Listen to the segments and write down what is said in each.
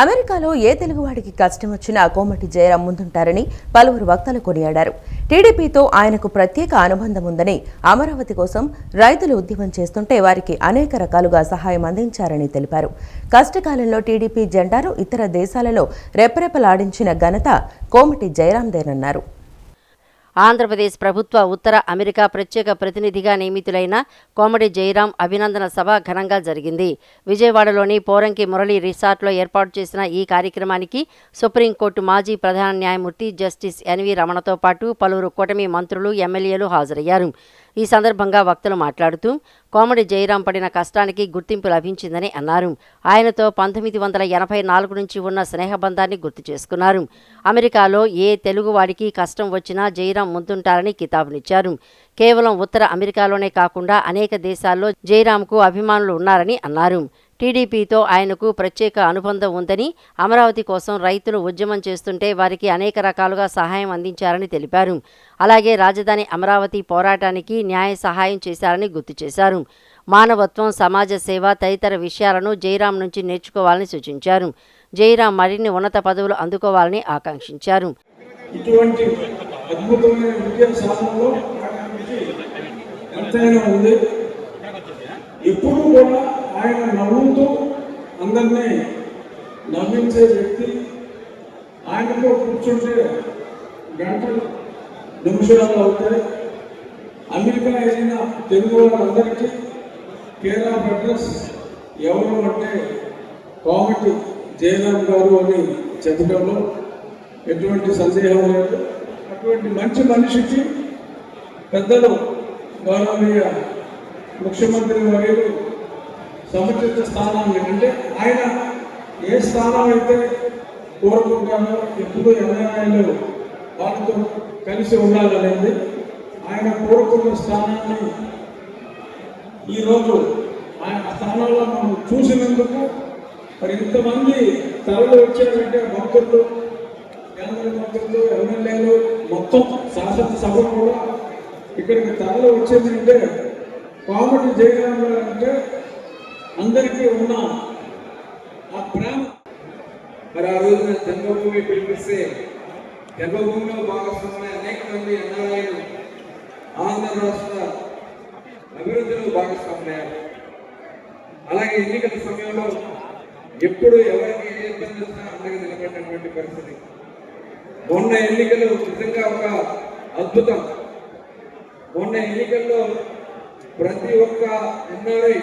అమెరికాలో ఏ తెలుగువాడికి కష్టం వచ్చినా కోమటి జయరాం ముందుంటారని పలువురు వక్తలు కొనియాడారు. టీడీపీతో ఆయనకు ప్రత్యేక అనుబంధం ఉందని, అమరావతి కోసం రైతులు ఉద్యమం చేస్తుంటే వారికి అనేక రకాలుగా సహాయం అందించారని తెలిపారు. కష్టకాలంలో టీడీపీ జెండాను ఇతర దేశాలలో రెపరెపలాడించిన ఘనత కోమటి జయరాందేనన్నారు. ఆంధ్రప్రదేశ్ ప్రభుత్వ ఉత్తర అమెరికా ప్రత్యేక ప్రతినిధిగా నియమితులైన కోమటి జయరాం అభినందన సభ ఘనంగా జరిగింది. విజయవాడలోని పోరంకి మురళి రిసార్ట్లో ఏర్పాటు చేసిన ఈ కార్యక్రమానికి సుప్రీంకోర్టు మాజీ ప్రధాన న్యాయమూర్తి జస్టిస్ ఎన్వి రమణతో పాటు పలువురు కూటమి మంత్రులు, ఎమ్మెల్యేలు హాజరయ్యారు. ఈ సందర్భంగా వక్తలు మాట్లాడుతూ కోమటి జయరాం పడిన కష్టానికి గుర్తింపు లభించిందని అన్నారు. ఆయనతో 1984 నుంచి ఉన్న స్నేహబంధాన్ని గుర్తు చేసుకున్నారు. అమెరికాలో ఏ తెలుగువాడికి కష్టం వచ్చినా జయరాం ముందుంటారని కితాబునిచ్చారు. కేవలం ఉత్తర అమెరికాలోనే కాకుండా అనేక దేశాల్లో జయరాంకు అభిమానులు ఉన్నారని అన్నారు. టీడీపీతో ఆయనకు ప్రత్యేక అనుబంధం ఉందని, అమరావతి కోసం రైతులు ఉద్యమం చేస్తుంటే వారికి అనేక రకాలుగా సహాయం అందించారని తెలిపారు. అలాగే రాజధాని అమరావతి పోరాటానికి న్యాయ సహాయం చేశారని గుర్తు చేశారు. మానవత్వం, సమాజ సేవ తదితర విషయాలను జయరాం నుంచి నేర్చుకోవాలని సూచించారు. జయరాం మరిన్ని ఉన్నత పదవులు అందుకోవాలని ఆకాంక్షించారు. ఇటువంటి అద్భుతమైన విజయ సాధనలో ఎంతైనా ఉంది. ఎప్పుడూ కూడా ఆయన నవ్వుతూ అందరినీ నవ్వించే వ్యక్తి. ఆయనతో కూర్చుంటే గంటలు నిమిషాలు అవుతాయి. అమెరికా అయిన తెలుగు వాళ్ళందరికీ కేర్ ఆఫ్ అడ్రస్ ఎవరు అంటే కోమటి జయరాం గారు అని చెప్పడంలో ఎటువంటి సందేహం లేదు. అటువంటి మంచి మనిషికి పెద్దలు గౌరవనీయ ముఖ్యమంత్రి వర్యులు సముచిత స్థానాన్ని, అంటే ఆయన ఏ స్థానం అయితే కోరుకుంటారో ఎప్పుడు ఎన్ఆర్ఐలు వాళ్ళతో కలిసి ఉండాలనేది ఆయన కోరుకున్న స్థానాన్ని ఈరోజు ఆయన స్థానంలో మనం చూసినందుకు మరి ఇంతమంది తరలి వచ్చారంటే మంత్రులు, కేంద్ర మంత్రులు, ఎమ్మెల్యేలు, మొత్తం శాసనసభ కూడా ఇక్కడికి తరలి వచ్చిందంటే కోమటి జయరాం గారు అంటే అందరికీ ఉన్న ఆ ప్రేమ. మరి ఆ రోజున జన్మభూమి పిలిపిస్తే జన్మభూమిలో భాగస్వామ్య అనేక మంది ఎన్ఆర్ఐలు ఆంధ్ర రాష్ట్ర అభివృద్ధిలో భాగస్వామ్యాలు. అలాగే ఎన్నికల సమయంలో ఎప్పుడు ఎవరికి ఏ ఇబ్బంది వచ్చినా అండగా నిలబడినటువంటి పరిస్థితి. మొన్న ఎన్నికలు నిజంగా ఒక అద్భుతం. మొన్న ఎన్నికల్లో ప్రతి ఒక్క ఎన్ఆర్ఐ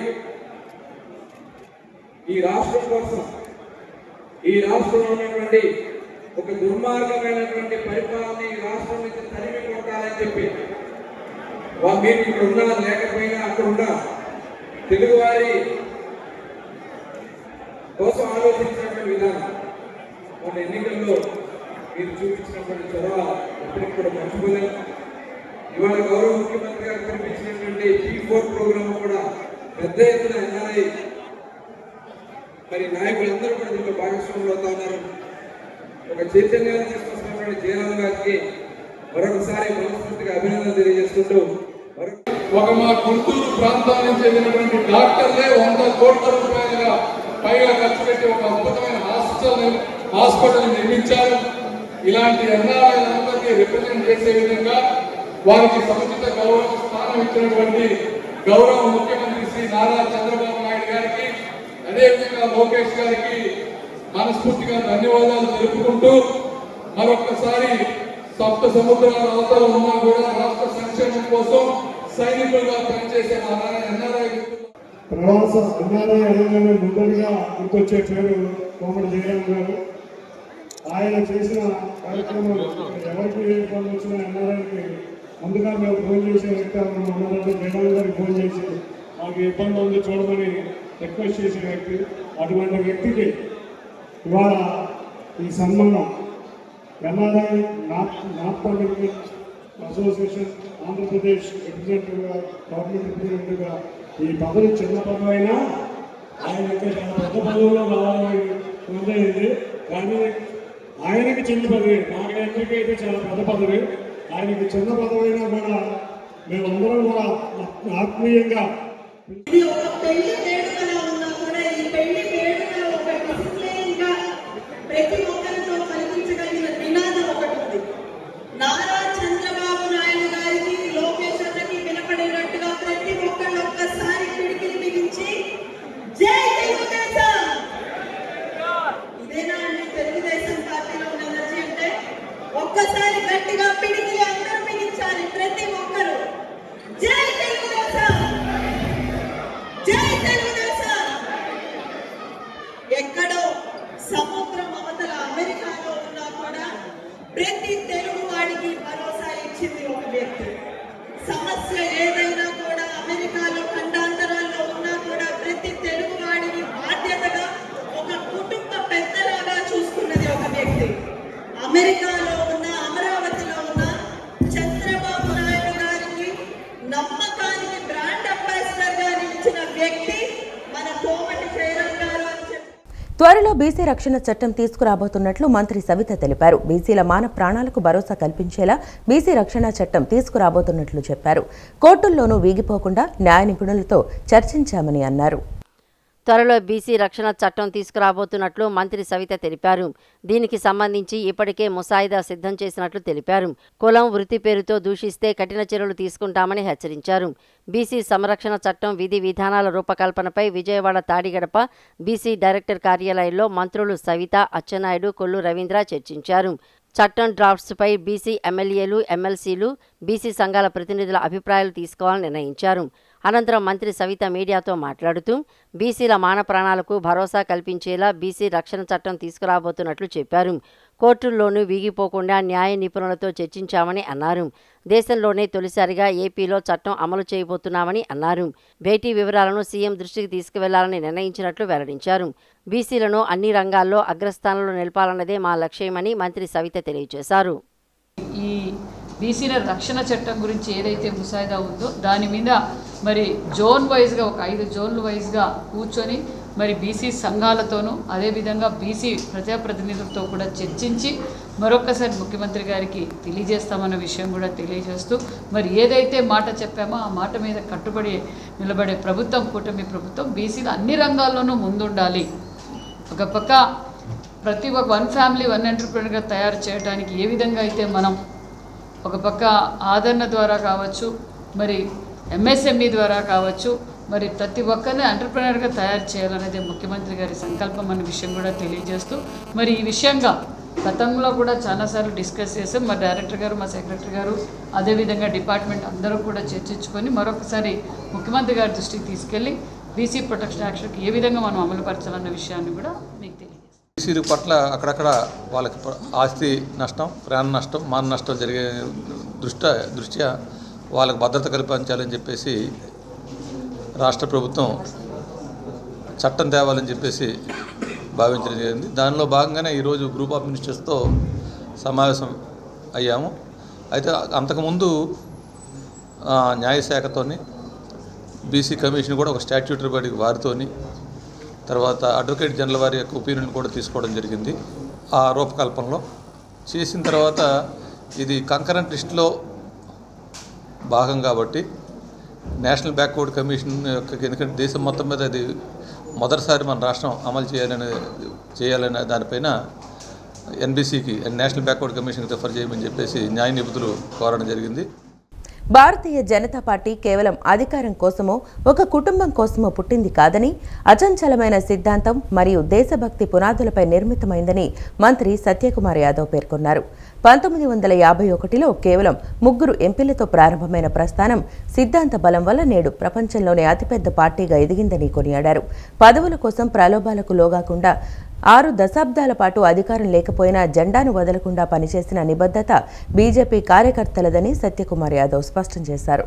ఈ రాష్ట్రం కోసం, ఈ రాష్ట్రంలో ఉన్నటువంటి ఒక దుర్మార్గమైనటువంటి పరిపాలన ఈ రాష్ట్రం నుంచి తరిమి కొట్టాలని చెప్పి మీరు ఇక్కడ ఉన్నా లేకపోయినా అక్కడ ఉన్న తెలుగువారి కోసం ఆలోచించినటువంటి విధానం మన ఎన్నికల్లో మీరు చూపించినటువంటి చొరవ ఎప్పటికి కూడా మర్చిపోలేదు. ఇవాళ గౌరవ ముఖ్యమంత్రి గారు కనిపించినటువంటి P4 ప్రోగ్రామ్ కూడా పెద్ద ఎత్తున ఎన్ఆర్ఐ మరి నాయకులందరూ కూడా దీంట్లో భాగస్వాములు అవుతా ఉన్నారు. ఒక చైతన్యాన్ని తీసుకొస్తున్నటువంటి జయరాం గారికి మరొకసారి మనస్ఫూర్తిగా అభినందన తెలియజేసుకుంటూ, ఒక మా గుంటూరు ప్రాంతానికి చెందినటువంటి డాక్టర్లే 100 కోట్ల రూపాయలుగా పైగా ఖర్చు పెట్టి ఒక అద్భుతమైన హాస్పిటల్ నిర్మించారు. ఇలాంటి ఎన్ఆర్ఐలందరికీ రిప్రజెంట్ చేసే విధంగా వారికి సముచిత గౌరవ స్థానం ఇచ్చినటువంటి గౌరవ ముఖ్యమంత్రి శ్రీ నారా చంద్రబాబు నాయుడు గారికి, అదేవిధంగా లోకేష్ గారికి మనస్ఫూర్తిగా ధన్యవాదాలు తెలుపుకుంటూ, మరొక్కసారి సప్త సముద్రాల అవతల ఉన్నా కూడా రాష్ట్ర సంక్షేమం కోసం సైనికులుగా పనిచేసే ఎన్ఆర్ఐ ప్రవాస ఎన్ఆర్ఐ అనగానే ముందరిగా గుర్తొచ్చే పేరు కోమటి జయరాం గారు. ఆయన చేసిన కార్యక్రమం ఎవరికి ఏ ఇబ్బంది వచ్చినా ఎన్ఆర్ఐకి ముందుగా మేము ఫోన్ చేసే వ్యక్తి అన్నారంటే జయరాం గారికి ఫోన్ చేసి మాకు ఇబ్బంది ఉంది చూడమని రిక్వెస్ట్ చేసే వ్యక్తి. అటువంటి వ్యక్తికి ఇవాళ ఈ సన్మానం NRI north American association Andhra Pradesh రిప్రజెంటేటివ్గా, గవర్నమెంట్ రిప్రజెంటేటివ్గా ఈ పదవి చిన్న పదవైనా ఆయనకి చాలా పెద్ద పదవుల్లో రావాలని ఉందైంది. కానీ ఆయనకి చిన్న పదవి, నాకందరికీ అయితే చాలా పెద్ద పదవి. ఆయనకి చిన్న పదవైనా కూడా మేమందరం కూడా ఆత్మీయంగా ఇది ఒక పెళ్లి వేడుకలా ఉన్నా కూడా ఈ పెళ్లి వేడుక ఒక డిసిప్లిన్ గా సముద్రం అవతల అమెరికాలో ఉన్నా కూడా ప్రతి తెలుగు వాడికి భరోసా ఇచ్చింది ఒక వ్యక్తి. సమస్య ఏదైనా కూడా అమెరికాలో ఖండాంతరాల్లో ఉన్నా కూడా ప్రతి తెలుగు వాడిని బాధ్యతగా ఒక కుటుంబ పెద్దలాగా చూసుకున్నది ఒక వ్యక్తి. అమెరికాలో ఉన్న అమరావతిలో ఉన్న చంద్రబాబు నాయుడు గారికి నమ్మకానికి బ్రాండ్ అంబాసిడర్ గా నిలిచిన వ్యక్తి మన కోమటి జయరాం గారు అని చెప్పి త్వరలో బీసీ రక్షణ చట్టం తీసుకురాబోతున్నట్లు మంత్రి సవిత తెలిపారు. బీసీల మాన ప్రాణాలకు భరోసా కల్పించేలా బీసీ రక్షణ చట్టం తీసుకురాబోతున్నట్లు చెప్పారు. కోర్టుల్లోనూ వీగిపోకుండా న్యాయ నిపుణులతో చర్చించామని అన్నారు. త్వరలో బీసీ రక్షణ చట్టం తీసుకురాబోతున్నట్లు మంత్రి సవిత తెలిపారు. దీనికి సంబంధించి ఇప్పటికే ముసాయిదా సిద్ధం చేసినట్లు తెలిపారు. కులం, వృత్తి పేరుతో దూషిస్తే కఠిన చర్యలు తీసుకుంటామని హెచ్చరించారు. బీసీ సంరక్షణ చట్టం విధి విధానాల రూపకల్పనపై విజయవాడ తాడిగడప బీసీ డైరెక్టర్ కార్యాలయంలో మంత్రులు సవిత, అచ్చెన్నాయుడు, కొల్లు రవీంద్ర చర్చించారు. చట్టం డ్రాఫ్ట్స్పై బీసీ ఎమ్మెల్యేలు, ఎమ్మెల్సీలు, బీసీ సంఘాల ప్రతినిధుల అభిప్రాయాలు తీసుకోవాలని నిర్ణయించారు. అనంతరం మంత్రి సవిత మీడియాతో మాట్లాడుతూ బీసీల మాన ప్రాణాలకు భరోసా కల్పించేలా బీసీ రక్షణ చట్టం తీసుకురాబోతున్నట్లు చెప్పారు. కోర్టుల్లోనూ వీగిపోకుండా న్యాయ నిపుణులతో చర్చించామని అన్నారు. దేశంలోనే తొలిసారిగా ఏపీలో చట్టం అమలు చేయబోతున్నామని అన్నారు. భేటీ వివరాలను సీఎం దృష్టికి తీసుకువెళ్లాలని నిర్ణయించినట్లు వెల్లడించారు. బీసీలను అన్ని రంగాల్లో అగ్రస్థానంలో నిలపాలన్నదే మా లక్ష్యమని మంత్రి సవిత తెలియజేశారు. ఈ బీసీల రక్షణ చట్టం గురించి ఏదైతే ముసాయిదా ఉందో దాని మీద మరి జోన్ వైజ్గా ఒక 5 జోన్లు వైజ్గా కూర్చొని మరి బీసీ సంఘాలతోనూ అదేవిధంగా బీసీ ప్రజాప్రతినిధులతో కూడా చర్చించి మరొకసారి ముఖ్యమంత్రి గారికి తెలియజేస్తామన్న విషయం కూడా తెలియజేస్తూ మరి ఏదైతే మాట చెప్పామో ఆ మాట మీద కట్టుబడి నిలబడే ప్రభుత్వం, కూటమి ప్రభుత్వం బీసీలు అన్ని రంగాల్లోనూ ముందుండాలి. ఒక పక్క ప్రతి ఒక్క 1 ఫ్యామిలీ 1 ఎంటర్‌ప్రెన్యూర్గా తయారు చేయడానికి ఏ విధంగా అయితే మనం ఒక పక్క ఆదరణ ద్వారా కావచ్చు, మరి ఎంఎస్ఎంఈ ద్వారా కావచ్చు, మరి ప్రతి ఒక్కరిని ఎంటర్‌ప్రెన్యూర్గా తయారు చేయాలనేది ముఖ్యమంత్రి గారి సంకల్పం అనే విషయం కూడా తెలియజేస్తూ మరి ఈ విషయంగా గతంలో కూడా చాలాసార్లు డిస్కస్ చేసాం. మా డైరెక్టర్ గారు, మా సెక్రటరీ గారు, అదేవిధంగా డిపార్ట్మెంట్ అందరూ కూడా చర్చించుకొని మరొకసారి ముఖ్యమంత్రి గారి దృష్టికి తీసుకెళ్ళి బీసీ ప్రొటెక్షన్ యాక్ట్కి ఏ విధంగా మనం అమలుపరచాలన్న విషయాన్ని కూడా మీకు తెలియజేస్తాం. బీసీల పట్ల అక్కడక్కడ వాళ్ళకి ఆస్తి నష్టం, ప్రాణ నష్టం, మాన నష్టం జరిగే దృష్ట్యా వాళ్ళకి భద్రత కల్పించాలని చెప్పేసి రాష్ట్ర ప్రభుత్వం చట్టం తేవాలని చెప్పేసి భావించడం జరిగింది. దానిలో భాగంగానే ఈరోజు గ్రూప్ ఆఫ్ మినిస్టర్స్తో సమావేశం అయ్యాము. అయితే అంతకుముందు న్యాయశాఖతోని బీసీ కమిషన్ కూడా ఒక స్టాట్యూటరీ బాడీ వారితోని తర్వాత అడ్వకేట్ జనరల్ వారి యొక్క ఒపీనియన్ కూడా తీసుకోవడం జరిగింది. ఆ రూపకల్పనలో చేసిన తర్వాత ఇది కంకరెంట్ లిస్టులో భాగం కాబట్టి నేషనల్ బ్యాక్వర్డ్ కమిషన్ యొక్క, ఎందుకంటే దేశం మొత్తం మీద అది మొదటిసారి మన రాష్ట్రం అమలు చేయాలనే దానిపైన ఎన్బీసీకి, నేషనల్ బ్యాక్వర్డ్ కమిషన్కి రిఫర్ చేయమని చెప్పేసి న్యాయ నిపుణులు కోరడం జరిగింది. భారతీయ జనతా పార్టీ కేవలం అధికారం కోసమో, ఒక కుటుంబం కోసమో పుట్టింది కాదని, అచంచలమైన సిద్ధాంతం మరియు దేశభక్తి పునాదులపై నిర్మితమైందని మంత్రి సత్యకుమార్ యాదవ్ పేర్కొన్నారు. 1951లో కేవలం 3 ఎంపీలతో ప్రారంభమైన ప్రస్థానం సిద్ధాంత బలం వల్ల నేడు ప్రపంచంలోనే అతిపెద్ద పార్టీగా ఎదిగిందని కొనియాడారు. పదవుల కోసం ప్రలోభాలకు లోగాకుండా 6 దశాబ్దాల పాటు అధికారం లేకపోయినా జెండాను వదలకుండా పనిచేసిన నిబద్ధత బీజేపీ కార్యకర్తలదని సత్యకుమార్ యాదవ్ స్పష్టం చేశారు.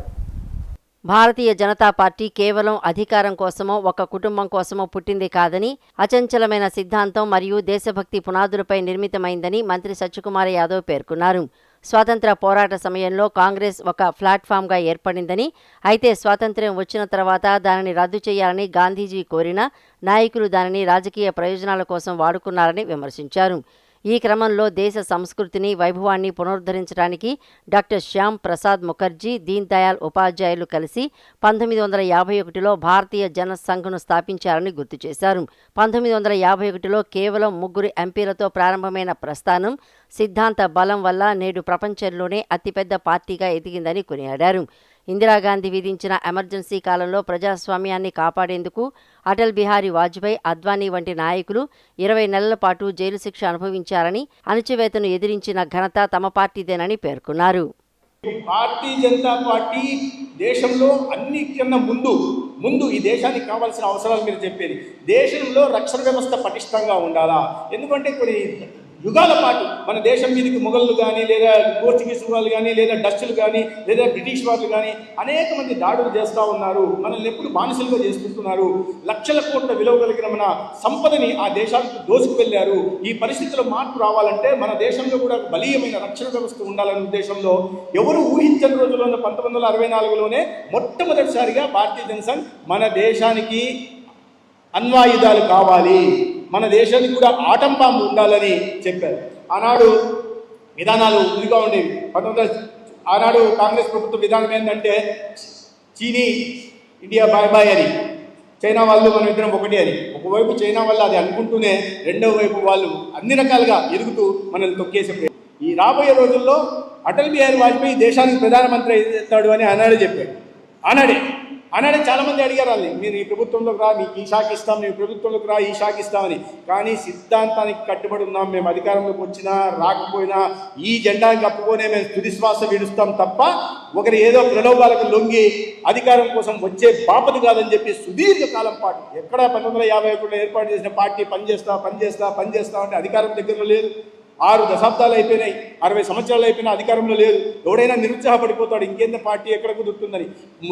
భారతీయ జనతా పార్టీ కేవలం అధికారం కోసమో, ఒక కుటుంబం కోసమో పుట్టింది కాదని, అచంచలమైన సిద్ధాంతం మరియు దేశభక్తి పునాదులపై నిర్మితమైందని మంత్రి సత్యకుమార్ యాదవ్ పేర్కొన్నారు. స్వాతంత్ర పోరాట సమయంలో కాంగ్రెస్ ఒక ప్లాట్ఫామ్గా ఏర్పడిందని, అయితే స్వాతంత్ర్యం వచ్చిన తర్వాత దానిని రద్దు చేయాలని గాంధీజీ కోరినా నాయకులు దానిని రాజకీయ ప్రయోజనాల కోసం వాడుకున్నారని విమర్శించారు. ఈ క్రమంలో దేశ సంస్కృతిని, వైభవాన్ని పునరుద్ధరించడానికి డాక్టర్ శ్యామ్ ప్రసాద్ ముఖర్జీ, దీన్ దయాళ్ ఉపాధ్యాయులు కలిసి 1951లో భారతీయ జనసంఘ్ను స్థాపించారని గుర్తు చేశారు. 1951లో కేవలం 3 ఎంపీలతో ప్రారంభమైన ప్రస్థానం సిద్ధాంత బలం వల్ల నేడు ప్రపంచంలోనే అతిపెద్ద పార్టీగా ఎదిగిందని కొనియాడారు. ఇందిరాగాంధీ విధించిన ఎమర్జెన్సీ కాలంలో ప్రజాస్వామ్యాన్ని కాపాడేందుకు అటల్ బిహారీ వాజ్పేయి, అద్వానీ వంటి నాయకులు 20 నెలల పాటు జైలు శిక్ష అనుభవించారని, అణచివేతను ఎదిరించిన ఘనత తమ పార్టీదేనని పేర్కొన్నారు. భారతీయ జనతా పార్టీ దేశంలో అన్నిటికన్నా ముందు ముందు ఈ దేశానికి కావాల్సిన అవసరాలు మీరు చెప్పేది. దేశంలో రక్షణ వ్యవస్థ పటిష్టంగా ఉండాలా? ఎందుకంటే కొన్ని యుగాల పాటు మన దేశం మీదకి మొఘళ్ళు కానీ, లేదా పోర్చుగీస్ వాళ్ళు కానీ, లేదా డచ్లు కానీ, లేదా బ్రిటిష్ వాళ్ళు కానీ అనేక మంది దాడులు చేస్తూ ఉన్నారు. మనల్ని ఎప్పుడు బానిసలుగా చేసుకుంటున్నారు. లక్షల కోట్ల విలువ కలిగిన మన సంపదని ఆ దేశాలకు దోసుకు వెళ్ళారు. ఈ పరిస్థితుల్లో మార్పు రావాలంటే మన దేశంలో కూడా బలీయమైన రక్షణ వ్యవస్థ ఉండాలనే ఉద్దేశంలో ఎవరు ఊహించని రోజుల్లో 1964లోనే మొట్టమొదటిసారిగా భారతీయ జనసంఘ్ మన దేశానికి అణ్వాయుధాలు కావాలి, మన దేశానికి కూడా ఆటం బాంబు ఉండాలని చెప్పారు. ఆనాడు విధానాలు ఇదిగా ఉండేవి. ఆనాడు కాంగ్రెస్ ప్రభుత్వ విధానం ఏంటంటే చీనీ ఇండియా బాయ్ బాయ్ అని, చైనా వాళ్ళు మనం ఇద్దరం ఒకటి అని. ఒకవైపు చైనా వాళ్ళు అది అనుకుంటూనే రెండవ వైపు వాళ్ళు అన్ని రకాలుగా ఎదుగుతూ మనల్ని తొక్కేసి, ఈ రాబోయే రోజుల్లో అటల్ బిహారీ వాజ్పేయి దేశానికి ప్రధానమంత్రి అవుతాడు అని ఆనాడే చెప్పాడు. ఆనాడే చాలామంది అడిగారు వాళ్ళని, మీరు ఈ ప్రభుత్వంలోకి రా, మీకు ఈ శాఖ ఇస్తాం, ನೀವು ప్రభుత్వంలోకి రా, ఈ శాఖ ఇస్తామని. కానీ సిద్ధాంతానికి కట్టుబడి ఉన్నాం. మేము అధికారంలోకి వచ్చినా రాకపోయినా ఈ జెండాకి కప్పుకొనే మేము తుదిశ్వాస విడుస్తాం తప్ప ఒకరు ఏదో ప్రలోభాలకు లొంగి అధికారం కోసం వచ్చే బాపతి కాదని చెప్పి సుదీర్ఘకాలం పాటు ఎక్కడ 1951లో ఏర్పాటు చేసిన పార్టీ పనిచేస్తా అంటే అధికారం దగ్గరలో లేదు. 6 దశాబ్దాలు అయిపోయినాయి, 60 సంవత్సరాలు అయిపోయినా అధికారంలో లేదు. ఎవడైనా నిరుత్సాహపడిపోతాడు, ఇంకేంత పార్టీ ఎక్కడ కుదురుతుందని.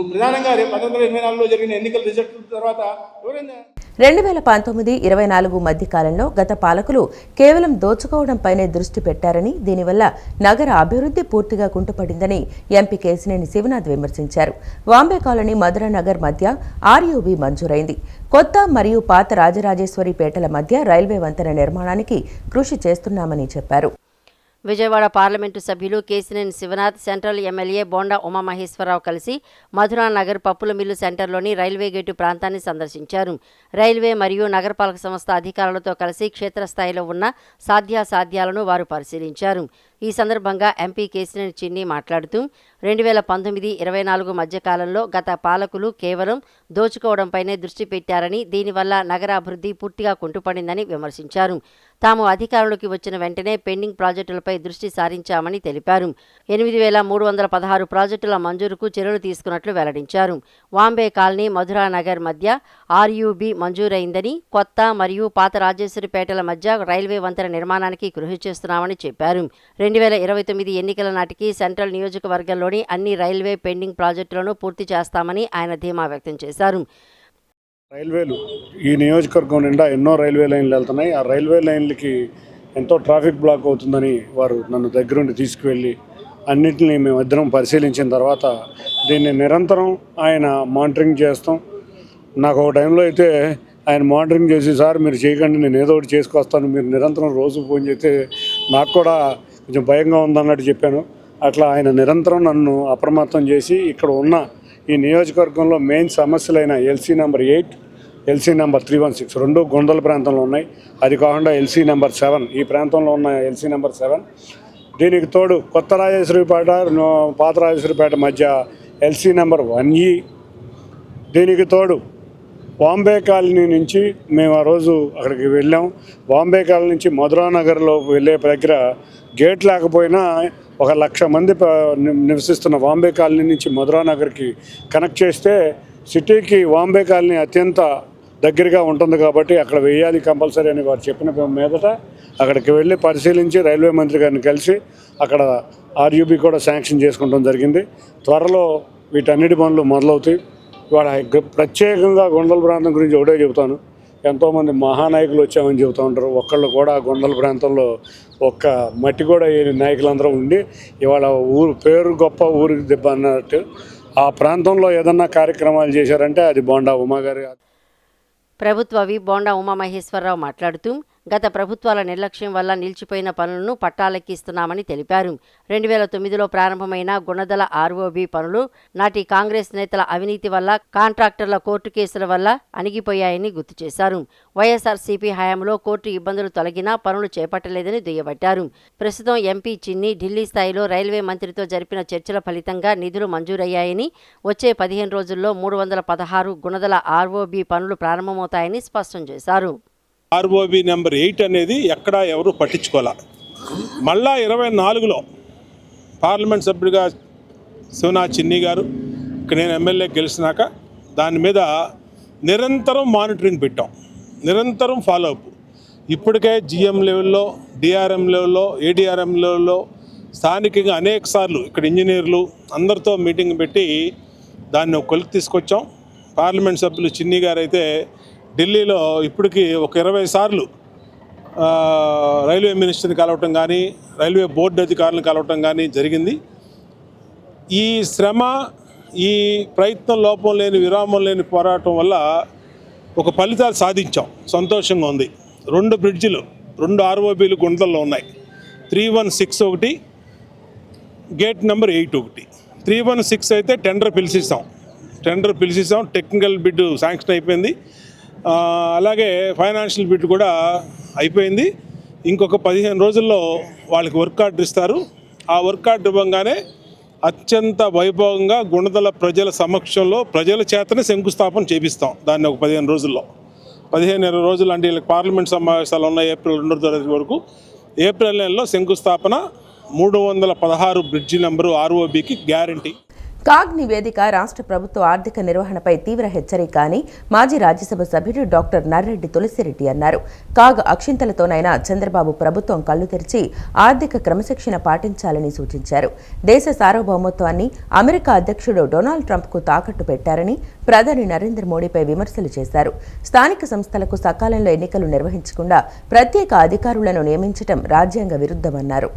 ప్రధానంగా 1924లో జరిగిన ఎన్నికల రిజల్ట్ తర్వాత ఎవరైనా 2019-24 మధ్యకాలంలో గత పాలకులు కేవలం దోచుకోవడంపైనే దృష్టి పెట్టారని, దీనివల్ల నగర అభివృద్ధి పూర్తిగా కుంటుపడిందని ఎంపీ కేశినేని శివనాథ్ విమర్శించారు. వాంబే కాలనీ మధురానగర్ మధ్య ఆర్యూబీ మంజూరైంది. కొత్త మరియు పాత రాజరాజేశ్వరిపేటల మధ్య రైల్వే వంతెన నిర్మాణానికి కృషి చేస్తున్నామని చెప్పారు. విజయవాడ పార్లమెంటు సభ్యులు కేశినేని శివనాథ్, సెంట్రల్ ఎమ్మెల్యే బోండా ఉమామహేశ్వరరావు కలిసి మధురానగర్ పప్పుల మిల్లు సెంటర్లోని రైల్వే గేటు ప్రాంతాన్ని సందర్శించారు. రైల్వే మరియు నగరపాలక సంస్థ అధికారులతో కలిసి క్షేత్రస్థాయిలో ఉన్న సాధ్యాసాధ్యాలను వారు పరిశీలించారు. ఈ సందర్భంగా ఎంపీ కేశినేని చిన్ని మాట్లాడుతూ 2019-24 మధ్యకాలంలో గత పాలకులు కేవలం దోచుకోవడంపైనే దృష్టి పెట్టారని, దీనివల్ల నగర అభివృద్ధి పూర్తిగా కుంటుపడిందని విమర్శించారు. తాము అధికారంలోకి వచ్చిన వెంటనే పెండింగ్ ప్రాజెక్టులపై దృష్టి సారించామని తెలిపారు. 8,316 ప్రాజెక్టుల మంజూరుకు చర్యలు తీసుకున్నట్లు వెల్లడించారు. వాంబే కాలనీ మధురానగర్ మధ్య ఆర్యూబీ మంజూరైందని, కొత్త మరియు పాత రాజేశ్వరిపేటల మధ్య రైల్వే వంతెన నిర్మాణానికి కృషి చేస్తున్నామని చెప్పారు. 2029 ఎన్నికల నాటికి సెంట్రల్ నియోజకవర్గంలోని అన్ని రైల్వే పెండింగ్ ప్రాజెక్టులను పూర్తి చేస్తామని ఆయన ధీమా వ్యక్తం చేశారు. రైల్వేలు ఈ నియోజకవర్గం నిండా ఎన్నో రైల్వే లైన్లు వెళ్తున్నాయి. ఆ రైల్వే లైన్లకి ఎంతో ట్రాఫిక్ బ్లాక్ అవుతుందని వారు నన్ను దగ్గరుండి తీసుకువెళ్ళి అన్నింటినీ మేము ఇద్దరం పరిశీలించిన తర్వాత దీన్ని నిరంతరం ఆయన మానిటరింగ్ చేస్తాం. నాకు ఒక టైంలో అయితే ఆయన మానిటరింగ్ చేసి, సార్ మీరు చేయకండి, నేను ఏదో ఒకటి చేసుకొస్తాను, మీరు నిరంతరం రోజు ఫోన్ చేస్తే నాకు కూడా కొంచెం భయంగా ఉందన్నట్టు చెప్పాను. అట్లా ఆయన నిరంతరం నన్ను అప్రమత్తం చేసి ఇక్కడ ఉన్న ఈ నియోజకవర్గంలో మెయిన్ సమస్యలైన ఎల్సీ నెంబర్ 8, ఎల్సీ నెంబర్ 316 రెండు గొండల ప్రాంతంలో ఉన్నాయి. అది కాకుండా ఎల్సీ నెంబర్ 7 ఈ ప్రాంతంలో ఉన్న ఎల్సీ నెంబర్ 7, దీనికి తోడు కొత్త రాజేశ్వరిపేట పాత రాజేశ్వరిపేట మధ్య ఎల్సీ నెంబర్ 1E, దీనికి తోడు వాంబే కాలనీ నుంచి మేము ఆ రోజు అక్కడికి వెళ్ళాం. వాంబే కాలనీ నుంచి మధురానగర్లో వెళ్ళే దగ్గర గేట్ లేకపోయినా 1,00,000 మంది నివసిస్తున్న వాంబే కాలనీ నుంచి మధురానగర్కి కనెక్ట్ చేస్తే సిటీకి వాంబే కాలనీ అత్యంత దగ్గరగా ఉంటుంది కాబట్టి అక్కడ వేయాలి కంపల్సరీ అని వారు చెప్పిన మీదట అక్కడికి వెళ్ళి పరిశీలించి రైల్వే మంత్రి గారిని కలిసి అక్కడ ఆర్యూబీ కూడా శాంక్షన్ చేసుకోవడం జరిగింది. త్వరలో వీటన్నిటి పనులు మొదలవుతాయి. ఇవాళ ప్రత్యేకంగా గొండల ప్రాంతం గురించి ఒకటే చెబుతాను. ఎంతోమంది మహానాయకులు వచ్చామని చెబుతూ ఉంటారు. ఒక్కళ్ళు కూడా గొండల ప్రాంతంలో ఒక్క మట్టి కూడా ఏ నాయకులందరూ ఉండి ఇవాళ ఊరు పేరు గొప్ప ఊరికి దెబ్బ అన్నట్టు ఆ ప్రాంతంలో ఏదన్నా కార్యక్రమాలు చేశారంటే అది బోండా ఉమాగారి. ప్రభుత్వ విప్ బోండా ఉమామహేశ్వరరావు మాట్లాడుతూ గత ప్రభుత్వాల నిర్లక్ష్యం వల్ల నిలిచిపోయిన పనులను పట్టాలెక్కిస్తున్నామని తెలిపారు. 2009లో ప్రారంభమైన గుణదల ఆర్ఓబీ పనులు నాటి కాంగ్రెస్ నేతల అవినీతి వల్ల, కాంట్రాక్టర్ల కోర్టు కేసుల వల్ల అణిగిపోయాయని గుర్తు చేశారు. వైఎస్ఆర్సీపీ హయాంలో కోర్టు ఇబ్బందులు తొలగినా పనులు చేపట్టలేదని దుయ్యబట్టారు. ప్రస్తుతం ఎంపీ చిన్ని ఢిల్లీ స్థాయిలో రైల్వే మంత్రితో జరిపిన చర్చల ఫలితంగా నిధులు మంజూరయ్యాయని, వచ్చే 15 రోజుల్లో 316 గుణదల ఆర్ఓబీ పనులు ప్రారంభమవుతాయని స్పష్టం చేశారు. ఆర్ఓబీ నెంబర్ 8 అనేది ఎక్కడా ఎవరు పట్టించుకోలే. మళ్ళా 24లో పార్లమెంట్ సభ్యుడిగా శివనాథ్ చిన్ని గారు, ఇక్కడ నేను ఎమ్మెల్యే గెలిచినాక దాని మీద నిరంతరం మానిటరింగ్ పెట్టాం, నిరంతరం ఫాలో అప్. ఇప్పటికే జిఎం లెవెల్లో, డిఆర్ఎం లెవెల్లో, ఏడిఆర్ఎం లెవెల్లో స్థానికంగా అనేక సార్లు ఇక్కడ ఇంజనీర్లు అందరితో మీటింగ్ పెట్టి దాన్ని ఒక కొలికి తీసుకొచ్చాం. పార్లమెంట్ సభ్యులు చిన్ని గారు అయితే ఢిల్లీలో ఇప్పటికీ ఒక 20 సార్లు రైల్వే మినిస్టర్ని కలవటం కానీ, రైల్వే బోర్డు అధికారులను కలవటం కానీ జరిగింది. ఈ శ్రమ, ఈ ప్రయత్నం, లోపం లేని, విరామం లేని పోరాటం వల్ల ఒక ఫలితాలు సాధించాం. సంతోషంగా ఉంది. 2 బ్రిడ్జిలు, 2 ఆర్ఓబీలు గుంటల్లో ఉన్నాయి. 316 ఒకటి, గేట్ నెంబర్ 8 ఒకటి. 316 అయితే టెండర్ పిలిచేసాం. టెక్నికల్ బిడ్ శాంక్షన్ అయిపోయింది. అలాగే ఫైనాన్షియల్ బిడ్ కూడా అయిపోయింది. ఇంకొక 15 రోజుల్లో వాళ్ళకి వర్క్ ఆర్డర్ ఇస్తారు. ఆ వర్క్ ఆర్డర్ ఇవ్వగానే అత్యంత వైభవంగా గుణదల ప్రజల సమక్షంలో ప్రజల చేతనే శంకుస్థాపన చేపిస్తాం. దాన్ని ఒక 15 రోజుల్లో, 15-20 రోజులు అంటే వీళ్ళకి పార్లమెంట్ సమావేశాలు ఉన్నాయి ఏప్రిల్ 2వ తారీఖు వరకు. ఏప్రిల్ నెలలో శంకుస్థాపన 316 బ్రిడ్జి నెంబరు ఆర్ఓబీకి గ్యారంటీ. కాగ్ నివేదిక రాష్ట్ర ప్రభుత్వ ఆర్థిక నిర్వహణపై తీవ్ర హెచ్చరిక అని మాజీ రాజ్యసభ సభ్యుడు డాక్టర్ నర్రెడ్డి తులసిరెడ్డి అన్నారు. కాగ్ అక్షింతలతోనైనా చంద్రబాబు ప్రభుత్వం కళ్లు తెరిచి ఆర్థిక క్రమశిక్షణ పాటించాలని సూచించారు. దేశ సార్వభౌమత్వాన్ని అమెరికా అధ్యక్షుడు డొనాల్డ్ ట్రంప్కు తాకట్టు పెట్టారని ప్రధాని నరేంద్ర మోడీపై విమర్శలు చేశారు. స్థానిక సంస్థలకు సకాలంలో ఎన్నికలు నిర్వహించకుండా ప్రత్యేక అధికారులను నియమించడం రాజ్యాంగ విరుద్ధమన్నారు.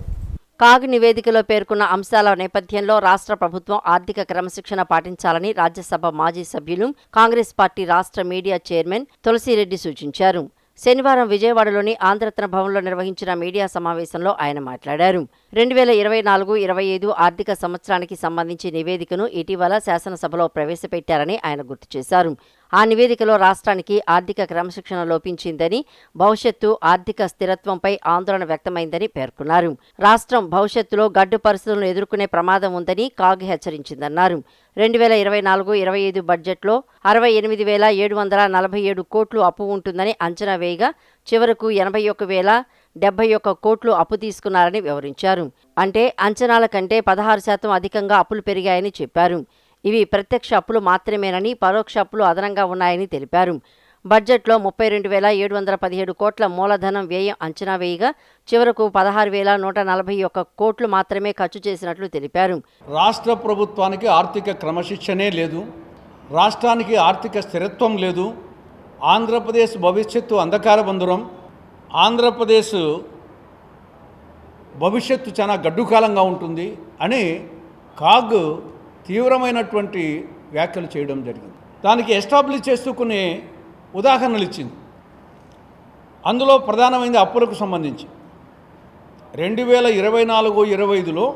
కాగ్ నివేదికలో పేర్కొన్న అంశాల నేపథ్యంలో రాష్ట్ర ప్రభుత్వం ఆర్థిక క్రమశిక్షణ పాటించాలని రాజ్యసభ మాజీ సభ్యులు, కాంగ్రెస్ పార్టీ రాష్ట్ర మీడియా చైర్మన్ తులసిరెడ్డి సూచించారు. శనివారం విజయవాడలోని ఆంధ్రరత్న భవన్లో నిర్వహించిన మీడియా సమావేశంలో ఆయన మాట్లాడారు. 2024-25 ఆర్థిక సంవత్సరానికి సంబంధించి నివేదికను ఇటీవల శాసనసభలో ప్రవేశపెట్టారని ఆయన గుర్తు చేశారు. ఆ నివేదికలో రాష్ట్రానికి ఆర్థిక క్రమశిక్షణ లోపించిందని, భవిష్యత్తు ఆర్థిక స్థిరత్వంపై ఆందోళన వ్యక్తమైందని పేర్కొన్నారు. రాష్ట్రం భవిష్యత్తులో గడ్డు పరిస్థితులను ఎదుర్కొనే ప్రమాదం ఉందని కాగ్ హెచ్చరించిందన్నారు. 2024-25 బడ్జెట్లో 68,747 కోట్లు అప్పు ఉంటుందని అంచనా వేయగా చివరకు 81,071 కోట్లు అప్పు తీసుకున్నారని వివరించారు. అంటే అంచనాల కంటే 16% అధికంగా అప్పులు పెరిగాయని చెప్పారు. ఇవి ప్రత్యక్ష అప్పులు మాత్రమేనని, పరోక్ష అప్పులు అదనంగా ఉన్నాయని తెలిపారు. బడ్జెట్లో 32,717 కోట్ల మూలధనం వ్యయం అంచనా వేయగా చివరకు 16,141 కోట్లు మాత్రమే ఖర్చు చేసినట్లు తెలిపారు. రాష్ట్ర ప్రభుత్వానికి ఆర్థిక క్రమశిక్షణే లేదు, రాష్ట్రానికి ఆర్థిక స్థిరత్వం లేదు. ఆంధ్రప్రదేశ్ భవిష్యత్తు అంధకార బంధురం. ఆంధ్రప్రదేశ్ భవిష్యత్తు చాలా గడ్డుకాలంగా ఉంటుంది అని కాగ్ తీవ్రమైనటువంటి వ్యాఖ్యలు చేయడం జరిగింది. దానికి ఎస్టాబ్లిష్ చేస్తూ కొన్ని ఉదాహరణలు ఇచ్చింది. అందులో ప్రధానమైనది అప్పులకు సంబంధించి 2024-25లో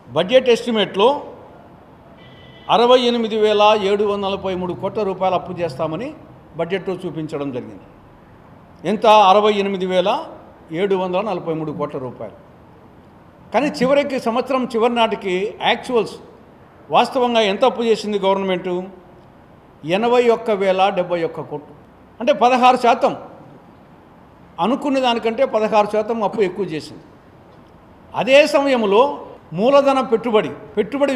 బడ్జెట్ ఎస్టిమేట్లో 68,743 కోట్ల రూపాయలు అప్పు చేస్తామని బడ్జెట్లో చూపించడం జరిగింది. ఎంత? 68,743 కోట్ల రూపాయలు. కానీ చివరికి సంవత్సరం చివరి నాటికి యాక్చువల్స్ వాస్తవంగా ఎంత అప్పు చేసింది గవర్నమెంటు? 81,071 కోట్లు. అంటే 16%. అనుకున్న దానికంటే 16% అప్పు ఎక్కువ చేసింది. అదే సమయంలో మూలధన పెట్టుబడి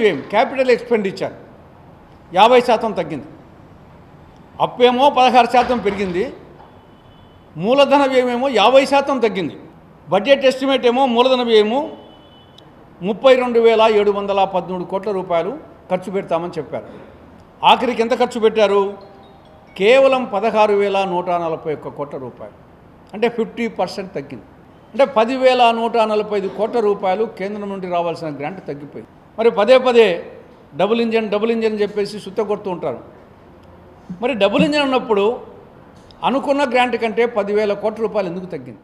వ్యయం, క్యాపిటల్ ఎక్స్పెండిచర్ 50% తగ్గింది. అప్పేమో 16% పెరిగింది, మూలధన వ్యయమేమో 50% తగ్గింది. బడ్జెట్ ఎస్టిమేట్ ఏమో మూలధన వ్యయము 32,713 కోట్ల రూపాయలు ఖర్చు పెడతామని చెప్పారు. ఆఖరికి ఎంత ఖర్చు పెట్టారు? కేవలం 16,141 కోట్ల రూపాయలు. అంటే 50% తగ్గింది. అంటే 10,145 కోట్ల రూపాయలు కేంద్రం నుండి రావాల్సిన గ్రాంట్ తగ్గిపోయింది. మరి పదే డబుల్ ఇంజన్ చెప్పేసి సుత్తగొడుతూ ఉంటారు. మరి డబుల్ ఇంజన్ ఉన్నప్పుడు అనుకున్న గ్రాంట్ కంటే 10,000 కోట్ల రూపాయలు ఎందుకు తగ్గింది?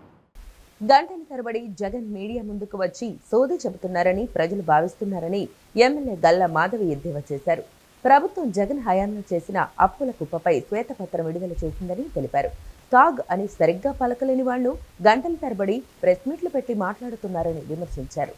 గంటల తరబడి జగన్ మీడియా ముందుకు వచ్చి సోది చెబుతున్నారని ప్రజలు భావిస్తున్నారని ఎమ్మెల్యే గల్లా మాధవి ఎద్దేవా చేశారు. ప్రభుత్వం జగన్ హయాంలో చేసిన అప్పుల కుప్పపై శ్వేతపత్రం విడుదల చేసిందని తెలిపారు. కాగ్ అని సరిగ్గా పలకలేని వాళ్లు గంటల తరబడి ప్రెస్ మీట్లు పెట్టి మాట్లాడుతున్నారని విమర్శించారు.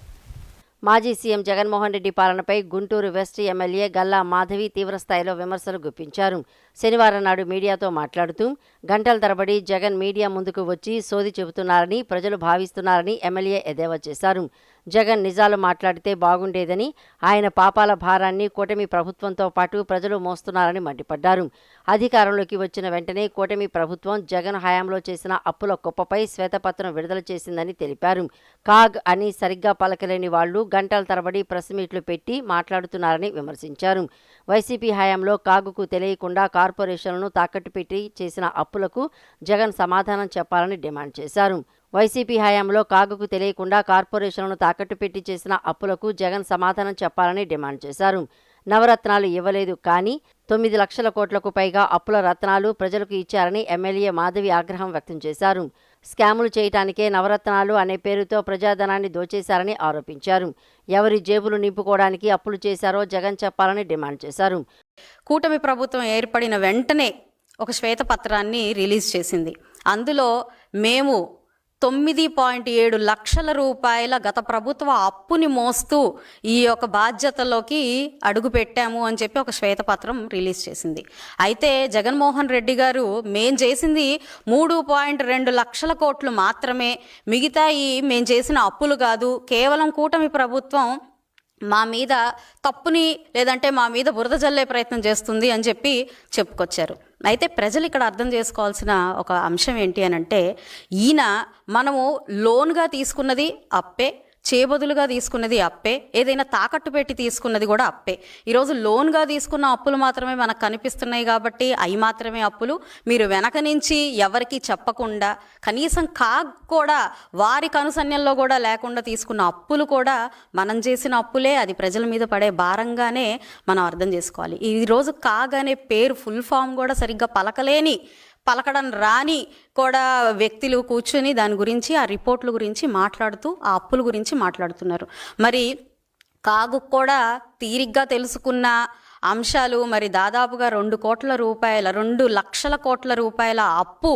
మాజీ సీఎం జగన్మోహన్ రెడ్డి పాలనపై గుంటూరు వెస్ట్ ఎమ్మెల్యే గల్లా మాధవి తీవ్రస్థాయిలో విమర్శలు గుప్పించారు. శనివారం నాడు మీడియాతో మాట్లాడుతూ గంటల తరబడి జగన్ మీడియా ముందుకు వచ్చి సోది చెబుతున్నారని ప్రజలు భావిస్తున్నారని ఎమ్మెల్యే ఎద్దేవా చేశారు. జగన్ నిజాలు మాట్లాడితే బాగుండేదని, ఆయన పాపాల భారాన్ని కూటమి ప్రభుత్వంతో పాటు ప్రజలు మోస్తున్నారని మండిపడ్డారు. అధికారంలోకి వచ్చిన వెంటనే కూటమి ప్రభుత్వం జగన్ హయాంలో చేసిన అప్పుల కుప్పపై శ్వేతపత్రం విడుదల చేసిందని తెలిపారు. కాగ్ అని సరిగ్గా పలకలేని వాళ్లు గంటల తరబడి ప్రెస్ మీట్లు పెట్టి మాట్లాడుతున్నారని విమర్శించారు. వైసీపీ హయాంలో కాగుకు తెలియకుండా కార్పొరేషన్లను తాకట్టు పెట్టి చేసిన అప్పులకు జగన్ సమాధానం చెప్పాలని డిమాండ్ చేశారు. వైసీపీ హయాంలో కాగుకు తెలియకుండా కార్పొరేషన్లను తాకట్టు పెట్టి చేసిన అప్పులకు జగన్ సమాధానం చెప్పాలని డిమాండ్ చేశారు. నవరత్నాలు ఇవ్వలేదు, కానీ 9 లక్షల కోట్లకు పైగా అప్పుల రత్నాలు ప్రజలకు ఇచ్చారని ఎమ్మెల్యే మాధవి ఆగ్రహం వ్యక్తం చేశారు. స్కాములు చేయటానికే నవరత్నాలు అనే పేరుతో ప్రజాధనాన్ని దోచేశారని ఆరోపించారు. ఎవరి జేబులు నింపుకోవడానికి అప్పులు చేశారో జగన్ చెప్పాలని డిమాండ్ చేశారు. కూటమి ప్రభుత్వం ఏర్పడిన వెంటనే ఒక శ్వేతపత్రాన్ని రిలీజ్ చేసింది. అందులో మేము 9.7 లక్షల రూపాయల గత ప్రభుత్వ అప్పుని మోస్తూ ఈ యొక్క బాధ్యతలోకి అడుగు పెట్టాము అని చెప్పి ఒక శ్వేతపత్రం రిలీజ్ చేసింది. అయితే జగన్మోహన్ రెడ్డి గారు మేం చేసింది 3.2 లక్షల కోట్లు మాత్రమే, మిగతా మేం చేసిన అప్పులు కాదు, కేవలం కూటమి ప్రభుత్వం మా మీద తప్పుని లేదంటే మా మీద బురద జల్లే ప్రయత్నం చేస్తుంది అని చెప్పి చెప్పుకొచ్చారు. అయితే ప్రజలు ఇక్కడ అర్థం చేసుకోవాల్సిన ఒక అంశం ఏంటి అని అంటే, ఈయన మనము లోన్గా తీసుకున్నది అప్పే, చేబదులుగా తీసుకున్నది అప్పే, ఏదైనా తాకట్టు పెట్టి తీసుకున్నది కూడా అప్పే. ఈరోజు లోన్గా తీసుకున్న అప్పులు మాత్రమే మనకు కనిపిస్తున్నాయి కాబట్టి అవి మాత్రమే అప్పులు. మీరు వెనక నుంచి ఎవరికి చెప్పకుండా కనీసం కూడా వారి కనుసన్యంలో కూడా లేకుండా తీసుకున్న అప్పులు కూడా మనం చేసిన అప్పులే, అది ప్రజల మీద పడే భారంగానే మనం అర్థం చేసుకోవాలి. ఈరోజు కాగ్ అనే పేరు ఫుల్ ఫామ్ కూడా సరిగ్గా పలకడం రాని కూడా వ్యక్తులు కూర్చొని దాని గురించి, ఆ రిపోర్ట్ల గురించి మాట్లాడుతూ ఆ అప్పుల గురించి మాట్లాడుతున్నారు. మరి కాగు కూడా తీరిగ్గా తెలుసుకున్న అంశాలు, మరి దాదాపుగా 2 లక్షల కోట్ల రూపాయల అప్పు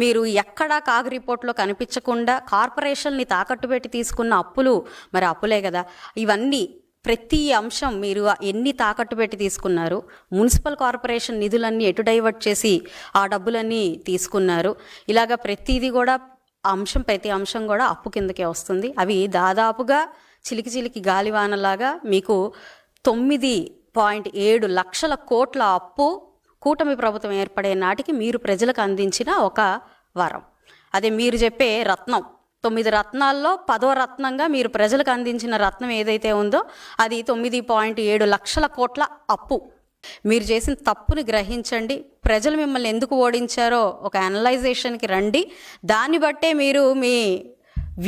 మీరు ఎక్కడా కాగు రిపోర్ట్లో కనిపించకుండా కార్పొరేషన్ని తాకట్టు పెట్టి తీసుకున్న అప్పులు మరి అప్పులే కదా. ఇవన్నీ ప్రతి అంశం మీరు ఎన్ని తాకట్టు పెట్టి తీసుకున్నారు, మున్సిపల్ కార్పొరేషన్ నిధులన్నీ ఎటు డైవర్ట్ చేసి ఆ డబ్బులన్నీ తీసుకున్నారు, ఇలాగ ప్రతిదీ కూడా ప్రతి అంశం కూడా అప్పు కిందకే వస్తుంది. అవి దాదాపుగా చిలికి గాలివానలాగా మీకు 9.7 లక్షల కోట్ల అప్పు కూటమి ప్రభుత్వం ఏర్పడే నాటికి మీరు ప్రజలకు అందించిన ఒక వరం. అదే మీరు చెప్పే రత్నం, 9 రత్నాల్లో 10వ రత్నంగా మీరు ప్రజలకు అందించిన రత్నం ఏదైతే ఉందో అది 9.7 లక్షల కోట్ల అప్పు. మీరు చేసిన తప్పుని గ్రహించండి. ప్రజలు మిమ్మల్ని ఎందుకు ఓడించారో ఒక అనలైజేషన్కి రండి. దాన్ని బట్టే మీరు మీ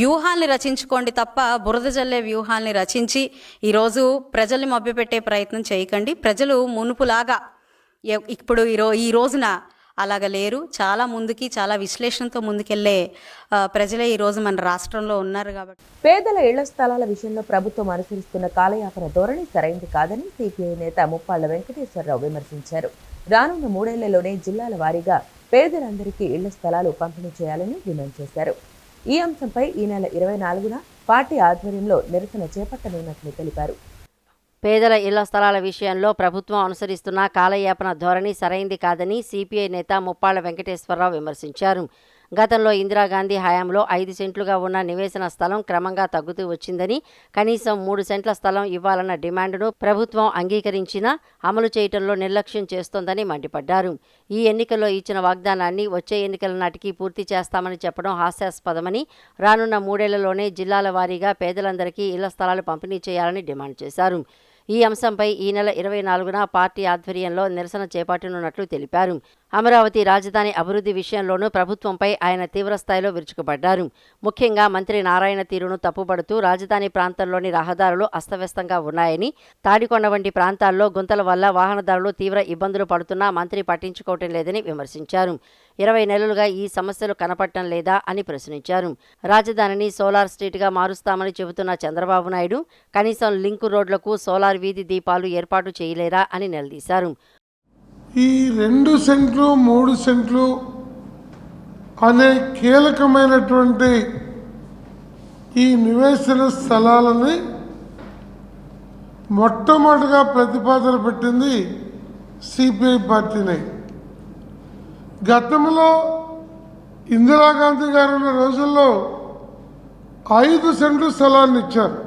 వ్యూహాల్ని రచించుకోండి తప్ప బురద జల్లే వ్యూహాల్ని రచించి ఈరోజు ప్రజల్ని మభ్యపెట్టే ప్రయత్నం చేయకండి. ప్రజలు మునుపులాగా ఇప్పుడు ఈ రోజున అలాగ లేరు. చాలా ముందుకి, చాలా విశ్లేషణతో ముందుకెళ్లే ప్రజలే ఈరోజు మన రాష్ట్రంలో ఉన్నారు. కాబట్టి పేదల ఇళ్ల స్థలాల విషయంలో ప్రభుత్వం అనుసరిస్తున్న కాలయాపన ధోరణి సరైంది కాదని సిపిఐ నేత ముప్పాళ్ల వెంకటేశ్వరరావు విమర్శించారు. రానున్న 3 ఏళ్లలోనే జిల్లాల వారీగా పేదలందరికీ ఇళ్ల స్థలాలు పంపిణీ చేయాలని డిమాండ్ చేశారు. ఈ అంశంపై ఈ నెల 24న పార్టీ ఆధ్వర్యంలో నిరసన చేపట్టనున్నట్లు తెలిపారు. పేదల ఇళ్ల స్థలాల విషయంలో ప్రభుత్వం అనుసరిస్తున్న కాలయాపన ధోరణి సరైంది కాదని సిపిఐ నేత ముప్పాళ్ల వెంకటేశ్వరరావు విమర్శించారు. గతంలో ఇందిరాగాంధీ హయాంలో 5 సెంట్లుగా ఉన్న నివేశన స్థలం క్రమంగా తగ్గుతూ వచ్చిందని, కనీసం 3 సెంట్ల స్థలం ఇవ్వాలన్న డిమాండ్ను ప్రభుత్వం అంగీకరించినా అమలు చేయడంలో నిర్లక్ష్యం చేస్తోందని మండిపడ్డారు. ఈ ఎన్నికల్లో ఇచ్చిన వాగ్దానాన్ని వచ్చే ఎన్నికల నాటికి పూర్తి చేస్తామని చెప్పడం హాస్యాస్పదమని, రానున్న 3 ఏళ్లలోనే జిల్లాల వారీగా పేదలందరికీ ఇళ్ల స్థలాలు పంపిణీ చేయాలని డిమాండ్ చేశారు. ఈ అంశంపై ఈ నెల 24న పార్టీ ఆధ్వర్యంలో నిరసన చేపట్టనున్నట్లు తెలిపారు. అమరావతి రాజధాని అభివృద్ధి విషయంలోనూ ప్రభుత్వంపై ఆయన తీవ్రస్థాయిలో విరుచుకుపడ్డారు. ముఖ్యంగా మంత్రి నారాయణ తీరును తప్పుపడుతూ రాజధాని ప్రాంతంలోని రహదారులు అస్తవ్యస్తంగా ఉన్నాయని, తాడికొండ వంటి ప్రాంతాల్లో గుంతల వల్ల వాహనదారులు తీవ్ర ఇబ్బందులు పడుతున్నా మంత్రి పట్టించుకోవటం లేదని విమర్శించారు. 20 నెలలుగా ఈ సమస్యలు కనపడటం లేదా అని ప్రశ్నించారు. రాజధానిని సోలార్ స్ట్రీట్గా మారుస్తామని చెబుతున్న చంద్రబాబు నాయుడు కనీసం లింకు రోడ్లకు సోలార్ వీధి దీపాలు ఏర్పాటు చేయలేరా అని నిలదీశారు. ఈ 2 సెంట్లు 3 సెంట్లు అనే కీలకమైనటువంటి ఈ నివేశన స్థలాలని మొట్టమొదటిగా ప్రతిపాదన పెట్టింది సిపిఐ పార్టీనే. గతంలో ఇందిరాగాంధీ గారు ఉన్న రోజుల్లో 5 సెంట్లు స్థలాన్ని ఇచ్చారు.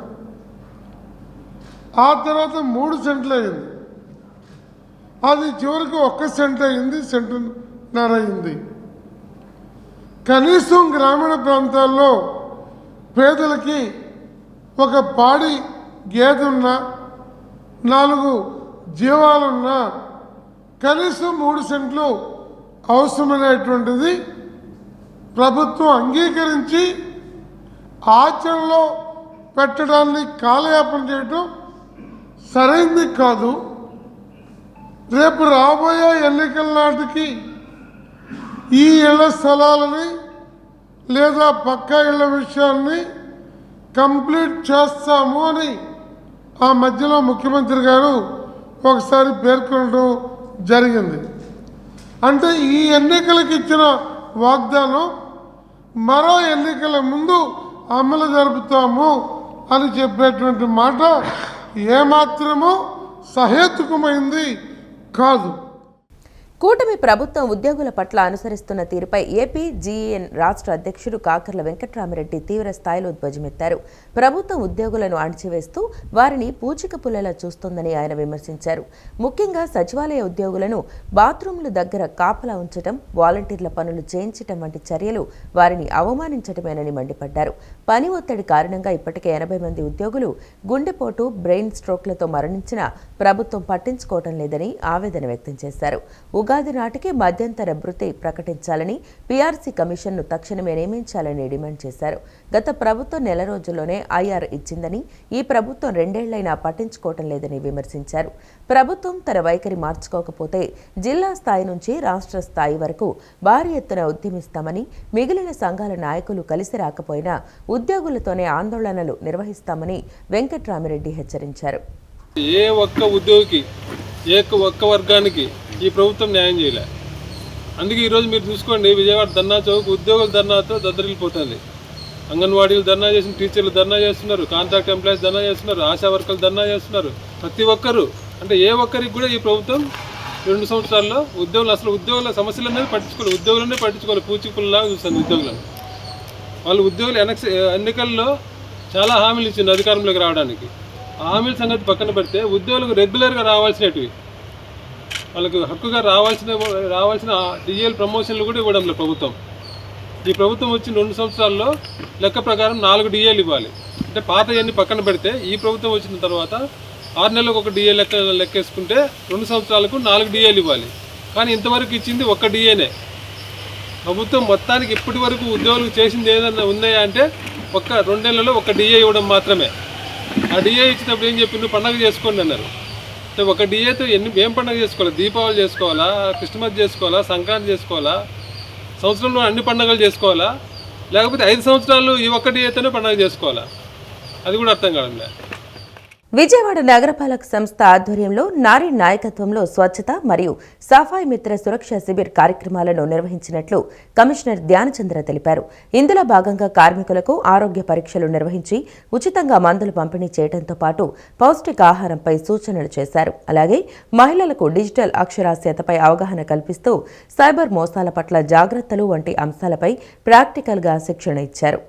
ఆ తర్వాత 3 సెంట్లు అయింది. అది చివరికి 1 సెంట్ అయింది, సెంటున్నర అయింది. కనీసం గ్రామీణ ప్రాంతాల్లో పేదలకి ఒక పాడి గేదె ఉన్నా, 4 జీవాలున్నా కనీసం 3 సెంట్లు అవసరమైనటువంటిది ప్రభుత్వం అంగీకరించి ఆచరణలో పెట్టడాన్ని కాలయాపన చేయటం సరైంది కాదు. రేపు రాబోయే ఎన్నికల నాటికి ఈ ఇళ్ల స్థలాలని లేదా పక్కా ఇళ్ల విషయాన్ని కంప్లీట్ చేస్తాము అని ఆ మధ్యలో ముఖ్యమంత్రి గారు ఒకసారి పేర్కొనడం జరిగింది. అంటే ఈ ఎన్నికలకు ఇచ్చిన వాగ్దానం మరో ఎన్నికల ముందు అమలు జరుపుతాము అని చెప్పేటువంటి మాట ఏమాత్రమూ సహేతుకమైంది కాదు. కూటమి ప్రభుత్వం ఉద్యోగుల పట్ల అనుసరిస్తున్న తీరుపై ఏపీ జీఎన్ రాష్ట్ర అధ్యక్షుడు కాకర్ల వెంకట్రామిరెడ్డి తీవ్ర స్థాయిలో ధ్వజమెత్తారు. ప్రభుత్వం ఉద్యోగులను అణచివేస్తూ వారిని పూచిక పుల్లలా చూస్తోందని ఆయన విమర్శించారు. ముఖ్యంగా సచివాలయ ఉద్యోగులను బాత్రూంల దగ్గర కాపలా ఉంచడం, వాలంటీర్ల పనులు చేయించడం వంటి చర్యలు వారిని అవమానించడమేనని మండిపడ్డారు. పని ఒత్తిడి కారణంగా ఇప్పటికే 80 మంది ఉద్యోగులు గుండెపోటు, బ్రెయిన్ స్ట్రోక్లతో మరణించినా ప్రభుత్వం పట్టించుకోవడం లేదని ఆవేదన వ్యక్తం చేశారు. ఉగాది నాటికి మధ్యంతర భృతి ప్రకటించాలని, పీఆర్సీ కమిషన్ను తక్షణమే నియమించాలని డిమాండ్ చేశారు. గత ప్రభుత్వం నెల రోజుల్లోనే ఐఆర్ ఇచ్చిందని, ఈ ప్రభుత్వం 2 ఏళ్లైనా పట్టించుకోవటం లేదని విమర్శించారు. ప్రభుత్వం తన వైఖరి మార్చుకోకపోతే జిల్లా స్థాయి నుంచి రాష్ట్ర స్థాయి వరకు భారీ ఎత్తున ఉద్యమిస్తామని, మిగిలిన సంఘాల నాయకులు కలిసి రాకపోయినా ఉద్యోగులతోనే ఆందోళనలు నిర్వహిస్తామని వెంకట్రామిరెడ్డి హెచ్చరించారు. ఏ ఒక్క ఉద్యోగికి, ఒక్క వర్గానికి ఈ ప్రభుత్వం న్యాయం చేయలే. అందుకే ఈరోజు మీరు చూసుకోండి, విజయవాడ ధర్నా చౌక్ ఉద్యోగుల ధర్నాతో దద్దరిల్లిపోతుంది. అంగన్వాడీలు ధర్నా చేసిన, టీచర్లు ధర్నా చేస్తున్నారు, కాంట్రాక్ట్ ఎంప్లాయీస్ ధర్నా చేస్తున్నారు, ఆశా వర్కర్లు ధర్నా చేస్తున్నారు. ప్రతి ఒక్కరు, అంటే ఏ ఒక్కరికి కూడా ఈ ప్రభుత్వం 2 సంవత్సరాల్లో ఉద్యోగుల సమస్యలు అనేది పట్టించుకోవాలి. ఉద్యోగులనే పట్టించుకోవాలి, పూచిపుల్లాగా చూస్తుంది ఉద్యోగులను. వాళ్ళు ఉద్యోగులు ఎన్నికల్లో చాలా హామీలు ఇచ్చింది అధికారంలోకి రావడానికి. ఆ హామీల సంగతి పక్కన పెడితే ఉద్యోగులకు రెగ్యులర్గా రావాల్సినవి, వాళ్ళకు హక్కుగా రావాల్సిన డిఎల్ ప్రమోషన్లు కూడా ఇవ్వడం లేదు ప్రభుత్వం. ఈ ప్రభుత్వం వచ్చిన 2 సంవత్సరాల్లో లెక్క ప్రకారం 4 డిఏలు ఇవ్వాలి. అంటే పాత ఎన్ని పక్కన పెడితే ఈ ప్రభుత్వం వచ్చిన తర్వాత 6 నెలలకు ఒక డిఏ లెక్కేసుకుంటే 2 సంవత్సరాలకు 4 డిఏలు ఇవ్వాలి. కానీ ఇంతవరకు ఇచ్చింది 1 డిఏనే. ప్రభుత్వం మొత్తానికి ఇప్పటి వరకు ఉద్యోగులకు చేసింది ఏదైనా ఉన్నాయా అంటే 2 నెలల్లో 1 డిఏ ఇవ్వడం మాత్రమే. ఆ డిఏ ఇచ్చినప్పుడు ఏం చెప్పి నువ్వు పండగ చేసుకోండి అన్నారు. అంటే 1 డిఏతో ఏం పండుగ చేసుకోవాలి? దీపావళి చేసుకోవాలా, క్రిస్మస్ చేసుకోవాలా, సంక్రాంతి చేసుకోవాలా, సంవత్సరంలో అన్ని పండుగలు చేసుకోవాలా, లేకపోతే 5 సంవత్సరాలు ఈ 1 డిఏతోనే పండుగ చేసుకోవాలా? అది కూడా అర్థం కావడం లేదు. విజయవాడ నగరపాలక సంస్థ ఆధ్వర్యంలో నారీ నాయకత్వంలో స్వచ్ఛత మరియు సఫాయి మిత్ర సురక్ష శిబిర్ కార్యక్రమాలను నిర్వహించినట్లు కమిషనర్ ధ్యానచంద్ర తెలిపారు. ఇందులో భాగంగా కార్మికులకు ఆరోగ్య పరీక్షలు నిర్వహించి ఉచితంగా మందులు పంపిణీ చేయడంతో పాటు పౌష్టికాహారంపై సూచనలు చేశారు. అలాగే మహిళలకు డిజిటల్ అక్షరాస్యతపై అవగాహన కల్పిస్తూ సైబర్ మోసాల పట్ల జాగ్రత్తలు వంటి అంశాలపై ప్రాక్టికల్గా శిక్షణ ఇచ్చారు.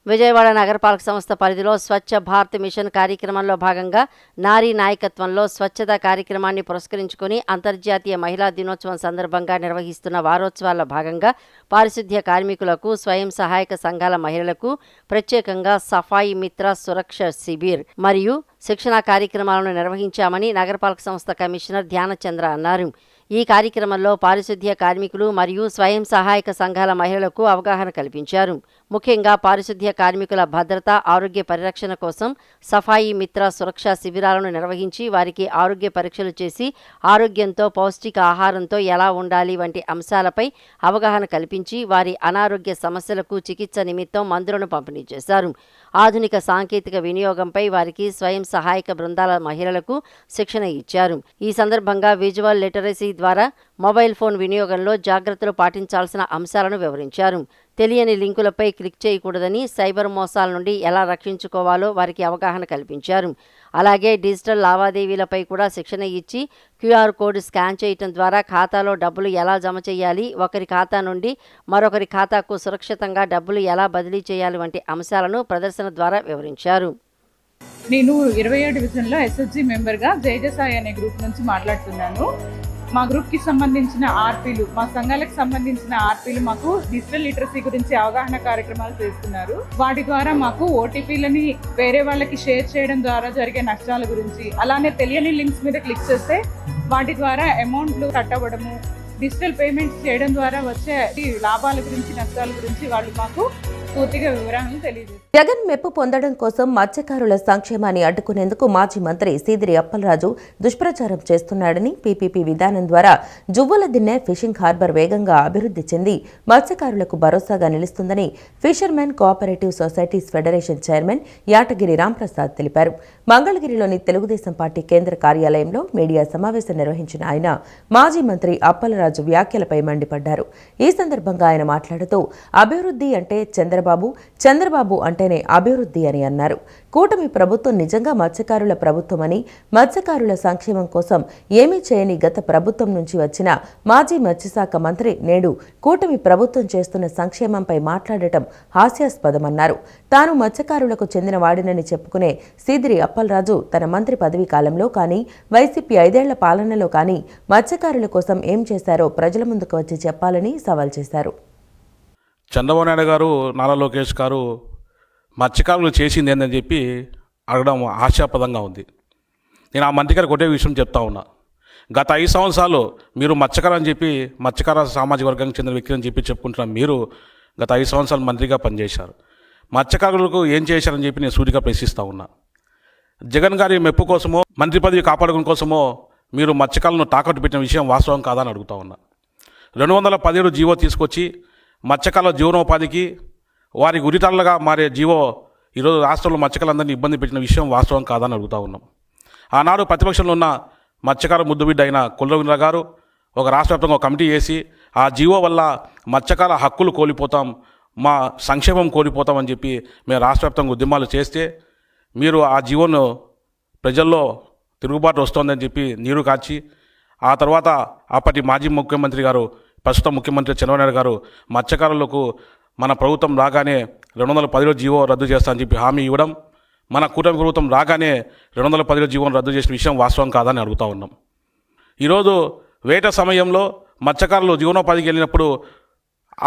విజయవాడ నగరపాలక సంస్థ పరిధిలో స్వచ్ఛ భారత్ మిషన్ కార్యక్రమంలో భాగంగా నారీ నాయకత్వంలో స్వచ్ఛత కార్యక్రమాన్ని పురస్కరించుకుని అంతర్జాతీయ మహిళా దినోత్సవం సందర్భంగా నిర్వహిస్తున్న వారోత్సవాల్లో భాగంగా పారిశుద్ధ్య కార్మికులకు, స్వయం సహాయక సంఘాల మహిళలకు ప్రత్యేకంగా సఫాయి మిత్ర సురక్ష శిబిర్ మరియు శిక్షణా కార్యక్రమాలను నిర్వహించామని నగరపాలక సంస్థ కమిషనర్ ధ్యానచంద్ర అన్నారు. ఈ కార్యక్రమంలో పారిశుద్ధ్య కార్మికులు మరియు స్వయం సహాయక సంఘాల మహిళలకు అవగాహన కల్పించారు. ముఖ్యంగా పారిశుద్ధ్య కార్మికుల భద్రత, ఆరోగ్య పరిరక్షణ కోసం సఫాయి మిత్ర సురక్షా శిబిరాలను నిర్వహించి వారికి ఆరోగ్య పరీక్షలు చేసి ఆరోగ్యంతో, పౌష్టిక ఆహారంతో ఎలా ఉండాలి వంటి అంశాలపై అవగాహన కల్పించి వారి అనారోగ్య సమస్యలకు చికిత్స నిమిత్తం మందులను పంపిణీ చేశారు. ఆధునిక సాంకేతిక వినియోగంపై వారికి స్వయం సహాయక బృందాల మహిళలకు శిక్షణ ఇచ్చారు. ఈ సందర్భంగా విజువల్ లిటరసీ ద్వారా మొబైల్ ఫోన్ వినియోగంలో జాగ్రత్తలు పాటించాల్సిన అంశాలను వివరించారు. తెలియని లింకులపై క్లిక్ చేయకూడదని, సైబర్ మోసాల నుండి ఎలా రక్షించుకోవాలో వారికి అవగాహన కల్పించారు. అలాగే డిజిటల్ లావాదేవీలపై కూడా శిక్షణ ఇచ్చి QR కోడ్ స్కాన్ చేయటం ద్వారా ఖాతాలో డబ్బులు ఎలా జమ చేయాలి, ఒకరి ఖాతా నుండి మరొకరి ఖాతాకు సురక్షితంగా డబ్బులు ఎలా బదిలీ చేయాలి వంటి అంశాలను ప్రదర్శన ద్వారా వివరించారు. నేను 27 డివిజన్లో SHG మెంబర్గా జయజసాయి అనే గ్రూప్ నుంచి మాట్లాడుతున్నాను. మా గ్రూప్కి సంబంధించిన ఆర్పీలు, మా సంఘాలకు సంబంధించిన ఆర్పీలు మాకు డిజిటల్ లిటరసీ గురించి అవగాహన కార్యక్రమాలు చేస్తున్నారు. వాటి ద్వారా మాకు ఓటీపీలని వేరే వాళ్ళకి షేర్ చేయడం ద్వారా జరిగే నష్టాల గురించి, అలానే తెలియని లింక్స్ మీద క్లిక్ చేస్తే వాటి ద్వారా అమౌంట్లు కట్ అవ్వడము, డిజిటల్ పేమెంట్స్ చేయడం ద్వారా వచ్చే లాభాల గురించి, నష్టాల గురించి వాళ్ళు మాకు పూర్తిగా వివరాలను తెలియజేస్తారు. జగన్ మెప్పు పొందడం కోసం మత్స్యకారుల సంక్షేమాన్ని అడ్డుకునేందుకు మాజీ మంత్రి సీదిరి అప్పలరాజు దుష్ప్రచారం చేస్తున్నాడని, పీపీపీ విధానం ద్వారా జువ్వలదిన్నె ఫిషింగ్ హార్బర్ వేగంగా అభివృద్ధి చెంది మత్స్యకారులకు భరోసాగా నిలుస్తుందని fishermen cooperative societies federation chairman Yatagiri Ramprasad తెలిపారు. మంగళగిరిలోని తెలుగుదేశం పార్టీ కేంద్ర కార్యాలయంలో మీడియా సమావేశం నిర్వహించిన ఆయన మాజీ మంత్రి అప్పలరాజు వ్యాఖ్యలపై మండిపడ్డారు. ఈ సందర్భంగా ఆయన మాట్లాడుతూ అభివృద్ధి అంటే చంద్రబాబు అంటేనే అభివృద్ధి అని అన్నారు. కూటమి ప్రభుత్వం నిజంగా మత్స్యకారుల ప్రభుత్వమని, మత్స్యకారుల సంక్షేమం కోసం ఏమీ చేయని గత ప్రభుత్వం నుంచి వచ్చిన మాజీ మత్స్యశాఖ మంత్రి నేడు కూటమి ప్రభుత్వం చేస్తున్న సంక్షేమంపై మాట్లాడటం హాస్యాస్పదమన్నారు. తాను మత్స్యకారులకు చెందిన వాడినని చెప్పుకునే సీదిరి అప్పలరాజు తన మంత్రి పదవీ కాలంలో కానీ, వైసీపీ 5 ఏళ్ల పాలనలో కానీ మత్స్యకారుల కోసం ఏం చేశారో ప్రజల ముందుకు వచ్చి చెప్పాలని సవాల్ చేశారు. చంద్రబాబు నాయుడు గారు, నారా లోకేష్ గారు మత్స్యకారులు చేసింది ఏందని చెప్పి అడగడం హాస్యాస్పదంగా ఉంది. నేను ఆ మంత్రి గారికి ఒకటే విషయం చెప్తా ఉన్నా. గత 5 సంవత్సరాలు మీరు మత్స్యకారు అని చెప్పి, మత్స్యకార సామాజిక వర్గానికి చెందిన వ్యక్తి అని చెప్పి చెప్పుకుంటున్న మీరు గత 5 సంవత్సరాలు మంత్రిగా పనిచేశారు. మత్స్యకారులకు ఏం చేశారని చెప్పి నేను సూటిగా ప్రశ్నిస్తూ ఉన్నా. జగన్ గారి మెప్పు కోసమో, మంత్రి పదవి కాపాడుకునే కోసమో మీరు మత్స్యకారులను తాకట్టు పెట్టిన విషయం వాస్తవం కాదని అడుగుతా ఉన్నా. 217 జీవో తీసుకొచ్చి మత్స్యకారుల జీవనోపాధికి వారికి ఉరితాళ్లుగా మారే జీవో ఈరోజు రాష్ట్రంలో మత్స్యకారులందరినీ ఇబ్బంది పెట్టిన విషయం వాస్తవం కాదని అడుగుతూ ఉన్నాం. ఆనాడు ప్రతిపక్షంలో ఉన్న మత్స్యకార ముద్దుబిడ్డ అయిన కుల్రవీంద్ర గారు ఒక రాష్ట్ర వ్యాప్తంగా ఒక కమిటీ వేసి ఆ జీవో వల్ల మత్స్యకార హక్కులు కోల్పోతాం, మా సంక్షేమం కోల్పోతామని చెప్పి మేము రాష్ట్ర వ్యాప్తంగా ఉద్యమాలు చేస్తే మీరు ఆ జీవోను ప్రజల్లో తిరుగుబాటు వస్తోందని చెప్పి నీరు కాచి, ఆ తర్వాత అప్పటి మాజీ ముఖ్యమంత్రి గారు, ప్రస్తుత ముఖ్యమంత్రి చంద్రబాబు నాయుడు గారు మత్స్యకారులకు మన ప్రభుత్వం రాగానే 210 జీవో రద్దు చేస్తామని చెప్పి హామీ ఇవ్వడం, మన కూటమి ప్రభుత్వం రాగానే 210 జీవోను రద్దు చేసిన విషయం వాస్తవం కాదని అడుగుతూ ఉన్నాం. ఈరోజు వేట సమయంలో మత్స్యకారులు జీవనోపాధికి వెళ్ళినప్పుడు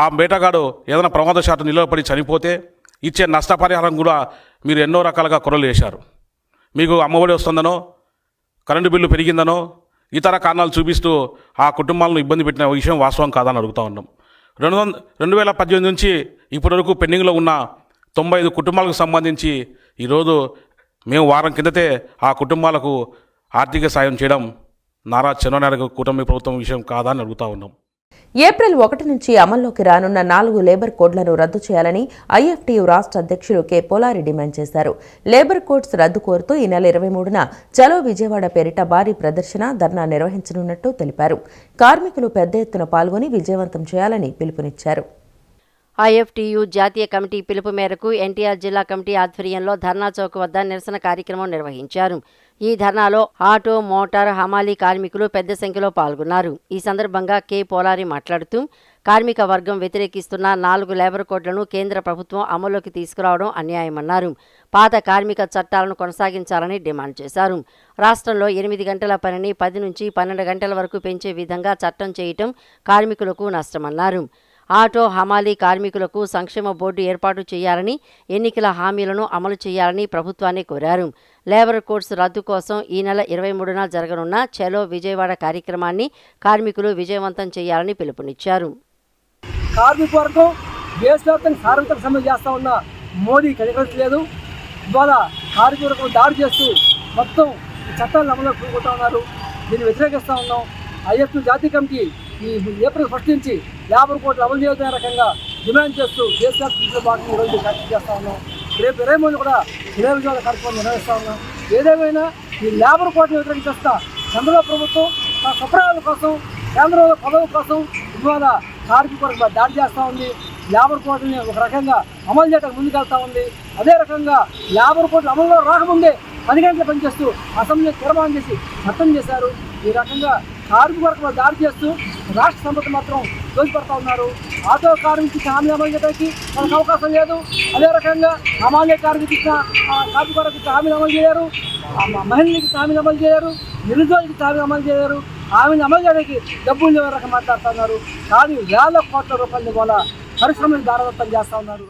ఆ వేటగాడు ఏదైనా ప్రమాదశాతం నిలవపడి చనిపోతే ఇచ్చే నష్టపరిహారం కూడా మీరు ఎన్నో రకాలుగా కొరలు వేశారు. మీకు అమ్మఒడి వస్తుందనో, కరెంటు బిల్లు పెరిగిందనో, ఇతర కారణాలు చూపిస్తూ ఆ కుటుంబాలను ఇబ్బంది పెట్టిన విషయం వాస్తవం కాదని అడుగుతూ ఉన్నాం. 2018 నుంచి ఇప్పటి వరకు పెండింగ్లో ఉన్న 95 కుటుంబాలకు సంబంధించి ఈరోజు మేము వారం కిందటే ఆ కుటుంబాలకు ఆర్థిక సాయం చేయడం నారా చంద్రబాబు నాయుడు కూటమి ప్రభుత్వం విషయం కాదని అడుగుతూ ఉన్నాం. ఏప్రిల్ 1 నుంచి అమల్లోకి రానున్న 4 లేబర్ కోడ్లను రద్దు చేయాలని ఐఎఫ్టీయూ రాష్ట్ర అధ్యక్షులు కె పోలారి డిమాండ్ చేశారు. లేబర్ కోడ్స్ రద్దు కోరుతూ ఈ నెల 23న చలో విజయవాడ పేరిట భారీ ప్రదర్శన, ధర్నా నిర్వహించనున్నట్టు తెలిపారు. కార్మికులు పెద్ద ఎత్తున పాల్గొని విజయవంతం చేయాలని పిలుపునిచ్చారు. ఐఎఫ్టీయూ జాతీయ కమిటీ పిలుపు మేరకు ఎన్టీఆర్ జిల్లా కమిటీ ఆధ్వర్యంలో ధర్నా చౌక్ వద్ద నిరసన కార్యక్రమం నిర్వహించారు. ఈ ధర్నాలో ఆటో, మోటార్, హమాలీ కార్మికులు పెద్ద సంఖ్యలో పాల్గొన్నారు. ఈ సందర్భంగా కె పోలారి మాట్లాడుతూ కార్మిక వర్గం వ్యతిరేకిస్తున్న 4 లేబర్ కోడ్లను కేంద్ర ప్రభుత్వం అమల్లోకి తీసుకురావడం అన్యాయమన్నారు. పాత కార్మిక చట్టాలను కొనసాగించాలని డిమాండ్ చేశారు. రాష్ట్రంలో 8 గంటల పనిని 10 నుంచి 12 గంటల వరకు పెంచే విధంగా చట్టం చేయటం కార్మికులకు నష్టమన్నారు. ఆటో, హమాలీ కార్మికులకు సంక్షేమ బోర్డు ఏర్పాటు చేయాలని, ఎన్నికల హామీలను అమలు చేయాలని ప్రభుత్వాన్ని కోరారు. లేబర్ కోడ్స్ రద్దు కోసం ఈ నెల 23న జరగనున్న చలో విజయవాడ కార్యక్రమాన్ని కార్మికులు విజయవంతం చేయాలని పిలుపునిచ్చారు. కార్మిక వర్గం దేశవ్యాప్తంగా కార్మిక సమ్మె చేస్తూ ఉన్న మోదీ కనిపించలేదు. ఇవాళ కార్మిక వర్గం దాడి చేస్తూ మొత్తం చట్టాలను అమలు కోరుకుంటూ ఉన్నారు. దీన్ని వ్యతిరేకిస్తూ ఉన్నాం. ఐఎఫ్టీయూ జాతీయ కమిటీ ఈ ఏప్రిల్ 1 నుంచి లేబర్ కోడ్లు అమలు చేసే రకంగా డిమాండ్ చేస్తూ దేశవ్యాప్తంగా పార్టీ ఈరోజు కార్యక్రమం చేస్తూ ఉన్నాం. రేపు 20 కూడా చలో విజయవాడ కార్యక్రమం నిర్వహిస్తూ ఉన్నాం. ఏదేమైనా ఈ లేబర్ కోడ్ని వ్యతిరేకిస్తా చంద్రబాబు ప్రభుత్వం తన స్వప్రయోజనాల కోసం, కేంద్రంలో పదవి కోసం ఇవాళ కార్మిక వర్గం దాడి చేస్తూ ఉంది. లేబర్ కోడ్ని ఒక రకంగా అమలు చేయడానికి ముందుకెళ్తా ఉంది. అదే రకంగా లేబర్ కోడ్లు అమలులో రాకముందే 10 గంటలు పనిచేస్తూ అసెంబ్లీ తీర్మానం చేసి చట్టం చేశారు. ఈ రకంగా కార్మిక వర్గంలో దాడి చేస్తూ రాష్ట్ర సంపద మాత్రం దోచిపెడతా ఉన్నారు. ఆటో కార్మికుడికి హామీ అమలు చేయడానికి మనకు అవకాశం లేదు. అదే రకంగా సామాన్య కార్మిక వర్గకి హామీలు అమలు చేయరు, మహిళలకి హామీలు అమలు చేయరు, నిరుద్యోగులకి హామీలు అమలు చేయరు. హామీని అమలు చేయడానికి డబ్బులు లేని రకం మాట్లాడుతున్నారు. కానీ వేల కోట్ల రూపాయల వల్ల పరిశ్రమలు దారదత్తం చేస్తూ ఉన్నారు.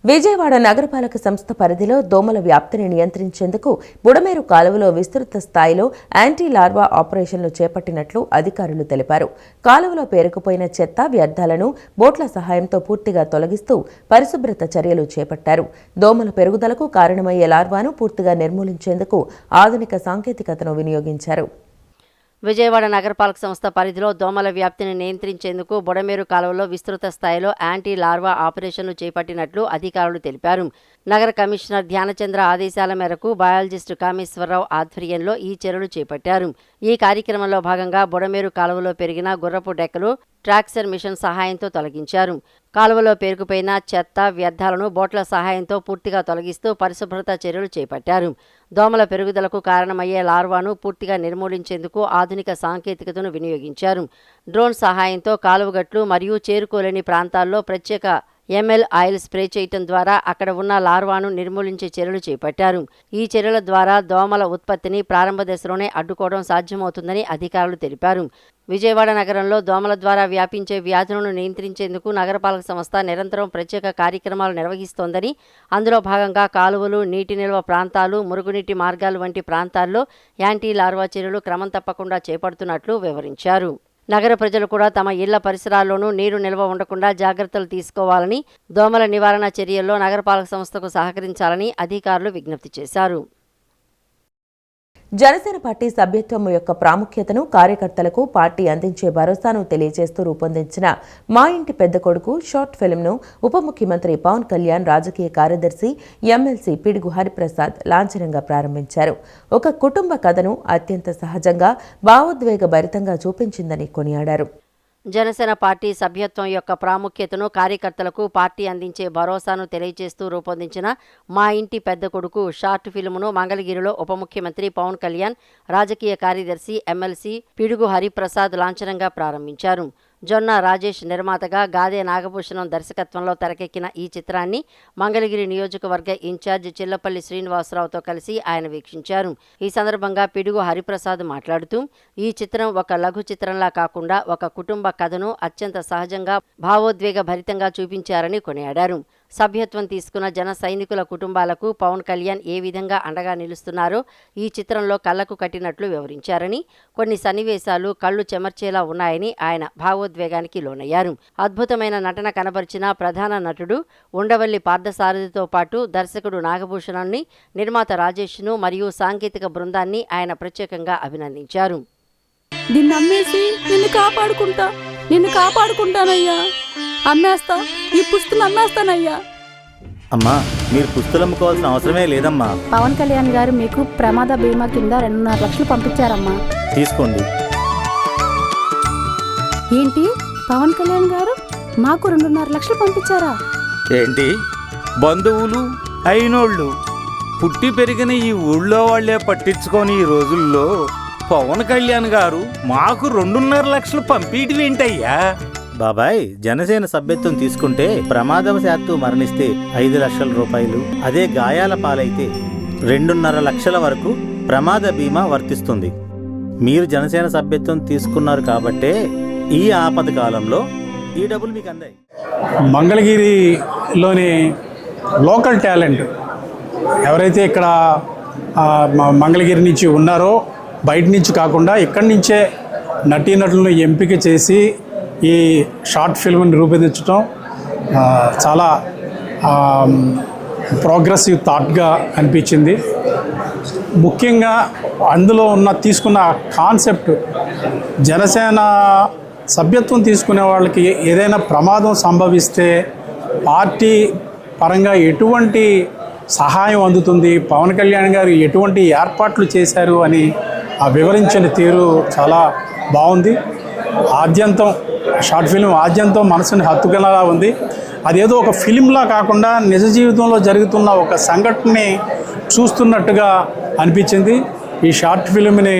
విజయవాడ నగరపాలక సంస్థ పరిధిలో దోమల వ్యాప్తిని నియంత్రించేందుకు బుడమేరు కాలువలో విస్తృత స్థాయిలో యాంటీ లార్వా ఆపరేషన్లు చేపట్టినట్లు అధికారులు తెలిపారు. కాలువలో పేరుకుపోయిన చెత్త, వ్యర్థాలను బోట్ల సహాయంతో పూర్తిగా తొలగిస్తూ పరిశుభ్రత చర్యలు చేపట్టారు. దోమల పెరుగుదలకు కారణమయ్యే లార్వాను పూర్తిగా నిర్మూలించేందుకు ఆధునిక సాంకేతికతను వినియోగించారు. విజయవాడ నగరపాలక సంస్థ పరిధిలో దోమల వ్యాప్తిని నియంత్రించేందుకు బుడమేరు కాలువలో విస్తృత స్థాయిలో యాంటీ లార్వా ఆపరేషన్లు చేపట్టినట్లు అధికారులు తెలిపారు. నగర కమిషనర్ ధ్యానచంద్ర ఆదేశాల మేరకు బయాలజిస్టు కామేశ్వరరావు ఆధ్వర్యంలో ఈ చర్యలు చేపట్టారు. ఈ కార్యక్రమంలో భాగంగా బుడమేరు కాలువలో పెరిగిన గుర్రపు డెక్కలు ట్రాక్సర్ మిషన్ సహాయంతో తొలగించారు. కాలువలో పేరుకుపోయిన చెత్త, వ్యర్థాలను బోట్ల సహాయంతో పూర్తిగా తొలగిస్తూ పరిశుభ్రత చర్యలు చేపట్టారు. దోమల పెరుగుదలకు కారణమయ్యే లార్వాను పూర్తిగా నిర్మూలించేందుకు ఆధునిక సాంకేతికతను వినియోగించారు. డ్రోన్ సహాయంతో కాలువగట్లు మరియు చేరుకోలేని ప్రాంతాల్లో ప్రత్యేక ఎంఎల్ ఆయిల్ స్ప్రే చేయటం ద్వారా అక్కడ ఉన్న లార్వాను నిర్మూలించే చర్యలు చేపట్టారు. ఈ చర్యల ద్వారా దోమల ఉత్పత్తిని ప్రారంభ దశలోనే అడ్డుకోవడం సాధ్యమవుతుందని అధికారులు తెలిపారు. విజయవాడ నగరంలో దోమల ద్వారా వ్యాపించే వ్యాధులను నియంత్రించేందుకు నగరపాలక సంస్థ నిరంతరం ప్రత్యేక కార్యక్రమాలు నిర్వహిస్తోందని, అందులో భాగంగా కాలువలు, నీటి నిల్వ ప్రాంతాలు, మురుగునీటి మార్గాలు వంటి ప్రాంతాల్లో యాంటీ లార్వా చర్యలు క్రమం తప్పకుండా చేపడుతున్నట్లు వివరించారు. నగర ప్రజలు కూడా తమ ఇళ్ల పరిసరాల్లోనూ నీరు నిల్వ ఉండకుండా జాగ్రత్తలు తీసుకోవాలని, దోమల నివారణ చర్యల్లో నగరపాలక సంస్థకు సహకరించాలని అధికారులు విజ్ఞప్తి చేశారు. జనసేన పార్టీ సభ్యత్వం యొక్క ప్రాముఖ్యతను కార్యకర్తలకు పార్టీ అందించే భరోసాను తెలియజేస్తూ రూపొందించిన మా ఇంటి పెద్ద కొడుకు షార్ట్ ఫిల్మ్ను ఉప ముఖ్యమంత్రి పవన్ కళ్యాణ్ రాజకీయ కార్యదర్శి ఎమ్మెల్సీ పిడుగు హరిప్రసాద్ లాంఛనంగా ప్రారంభించారు. ఒక కుటుంబ కథను అత్యంత సహజంగా, భావోద్వేగభరితంగా చూపించిందని కొనియాడారు. జనసేన పార్టీ సభ్యత్వం యొక్క ప్రాముఖ్యతను కార్యకర్తలకు పార్టీ అందించే భరోసాను తెలియజేస్తూ రూపొందించిన మా ఇంటి పెద్ద కొడుకు షార్ట్ ఫిల్మును మంగళగిరిలో ఉప ముఖ్యమంత్రి పవన్ కళ్యాణ్ రాజకీయ కార్యదర్శి ఎమ్మెల్సీ పిడుగు హరిప్రసాద్ లాంఛనంగా ప్రారంభించారు. జొన్న రాజేష్ నిర్మాతగా, గాదే నాగభూషణం దర్శకత్వంలో తెరకెక్కిన ఈ చిత్రాన్ని మంగళగిరి నియోజకవర్గ ఇన్ఛార్జ్ చిల్లపల్లి శ్రీనివాసరావుతో కలిసి ఆయన వీక్షించారు. ఈ సందర్భంగా పిడుగు హరిప్రసాద్ మాట్లాడుతూ, ఈ చిత్రం ఒక లఘు చిత్రంలా కాకుండా ఒక కుటుంబ కథను అత్యంత సహజంగా, భావోద్వేగ భరితంగా చూపించారని కొనియాడారు. సభ్యత్వం తీసుకున్న జన సైనికుల కుటుంబాలకు పవన్ కళ్యాణ్ ఏ విధంగా అండగా నిలుస్తున్నారో ఈ చిత్రంలో కళ్లకు కట్టినట్లు వివరించారని, కొన్ని సన్నివేశాలు కళ్లు చెమర్చేలా ఉన్నాయని ఆయన భావోద్వేగానికి లోనయ్యారు. అద్భుతమైన నటన కనబరిచిన ప్రధాన నటుడు ఉండవల్లి పార్థసారథితో పాటు దర్శకుడు నాగభూషణాన్ని, నిర్మాత రాజేష్ను మరియు సాంకేతిక బృందాన్ని ఆయన ప్రత్యేకంగా అభినందించారు. దీన్ని అమ్మేసి నిన్ను కాపాడుకుంటానయ్యా, అమ్మేస్తా, ఈ పుస్తకం అమ్మేస్తానయ్యా. అమ్మా, మీరు పుస్తకం అమ్ముకోవాల్సిన అవసరమే లేదమ్మా. పవన్ కళ్యాణ్ గారు మీకు ప్రమాద బీమా కింద 2.5 లక్షలు పంపించారమ్మా. తీసుకోండి. ఏంటి, పవన్ కళ్యాణ్ గారు మాకు 2.5 లక్షలు పంపించారా? ఏంటి, బంధువులు అయినోళ్ళు పుట్టి పెరిగిన ఈ ఊళ్ళో వాళ్లే పట్టించుకొని ఈ రోజుల్లో పవన్ కళ్యాణ్ గారు మాకు 2.5 లక్షలు పంపించడం ఏంటయ్యా? బాబాయ్, జనసేన సభ్యత్వం తీసుకుంటే ప్రమాదవశాత్తు మరణిస్తే 5 లక్షల రూపాయలు, అదే గాయాల పాలైతే 2.5 లక్షల వరకు ప్రమాద బీమా వర్తిస్తుంది. మీరు జనసేన సభ్యత్వం తీసుకున్నారు కాబట్టే ఈ ఆపద కాలంలో ఈ డబ్బులు మీకు అందాయి. మంగళగిరిలోని లోకల్ టాలెంట్ ఎవరైతే ఇక్కడ మంగళగిరి నుంచి ఉన్నారో, బయట నుంచి కాకుండా ఇక్కడి నుంచే నటీనటులను ఎంపిక చేసి ఈ షార్ట్ ఫిల్మ్ని రూపొందించడం చాలా ప్రోగ్రెసివ్ థాట్గా అనిపించింది. ముఖ్యంగా అందులో తీసుకున్న కాన్సెప్ట్, జనసేన సభ్యత్వం తీసుకునే వాళ్ళకి ఏదైనా ప్రమాదం సంభవిస్తే పార్టీ పరంగా ఎటువంటి సహాయం అందుతుంది, పవన్ కళ్యాణ్ గారు ఎటువంటి ఏర్పాట్లు చేశారు అని వివరించిన తీరు చాలా బాగుంది. ఆద్యంతం షార్ట్ ఫిల్మ్ ఆద్యంతం మనసుని హత్తుకునేలా ఉంది. అదేదో ఒక ఫిలింలా కాకుండా నిజ జీవితంలో జరుగుతున్న ఒక సంఘటనని చూస్తున్నట్టుగా అనిపించింది. ఈ షార్ట్ ఫిల్మ్ని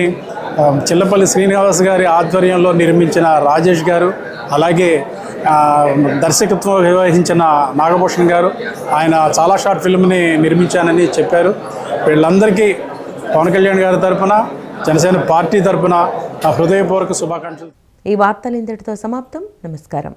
చిల్లపల్లి శ్రీనివాస్ గారి ఆధ్వర్యంలో నిర్మించిన రాజేష్ గారు, అలాగే దర్శకత్వం నిర్వహించిన నాగభూషణ్ గారు, ఆయన చాలా షార్ట్ ఫిల్మ్ని నిర్మించానని చెప్పారు. వీళ్ళందరికీ పవన్ కళ్యాణ్ గారి తరఫున, జనసేన పార్టీ తరఫున నా హృదయపూర్వక శుభాకాంక్షలు. ఈ వార్తలు ఇంతటితో సమాప్తం. నమస్కారం.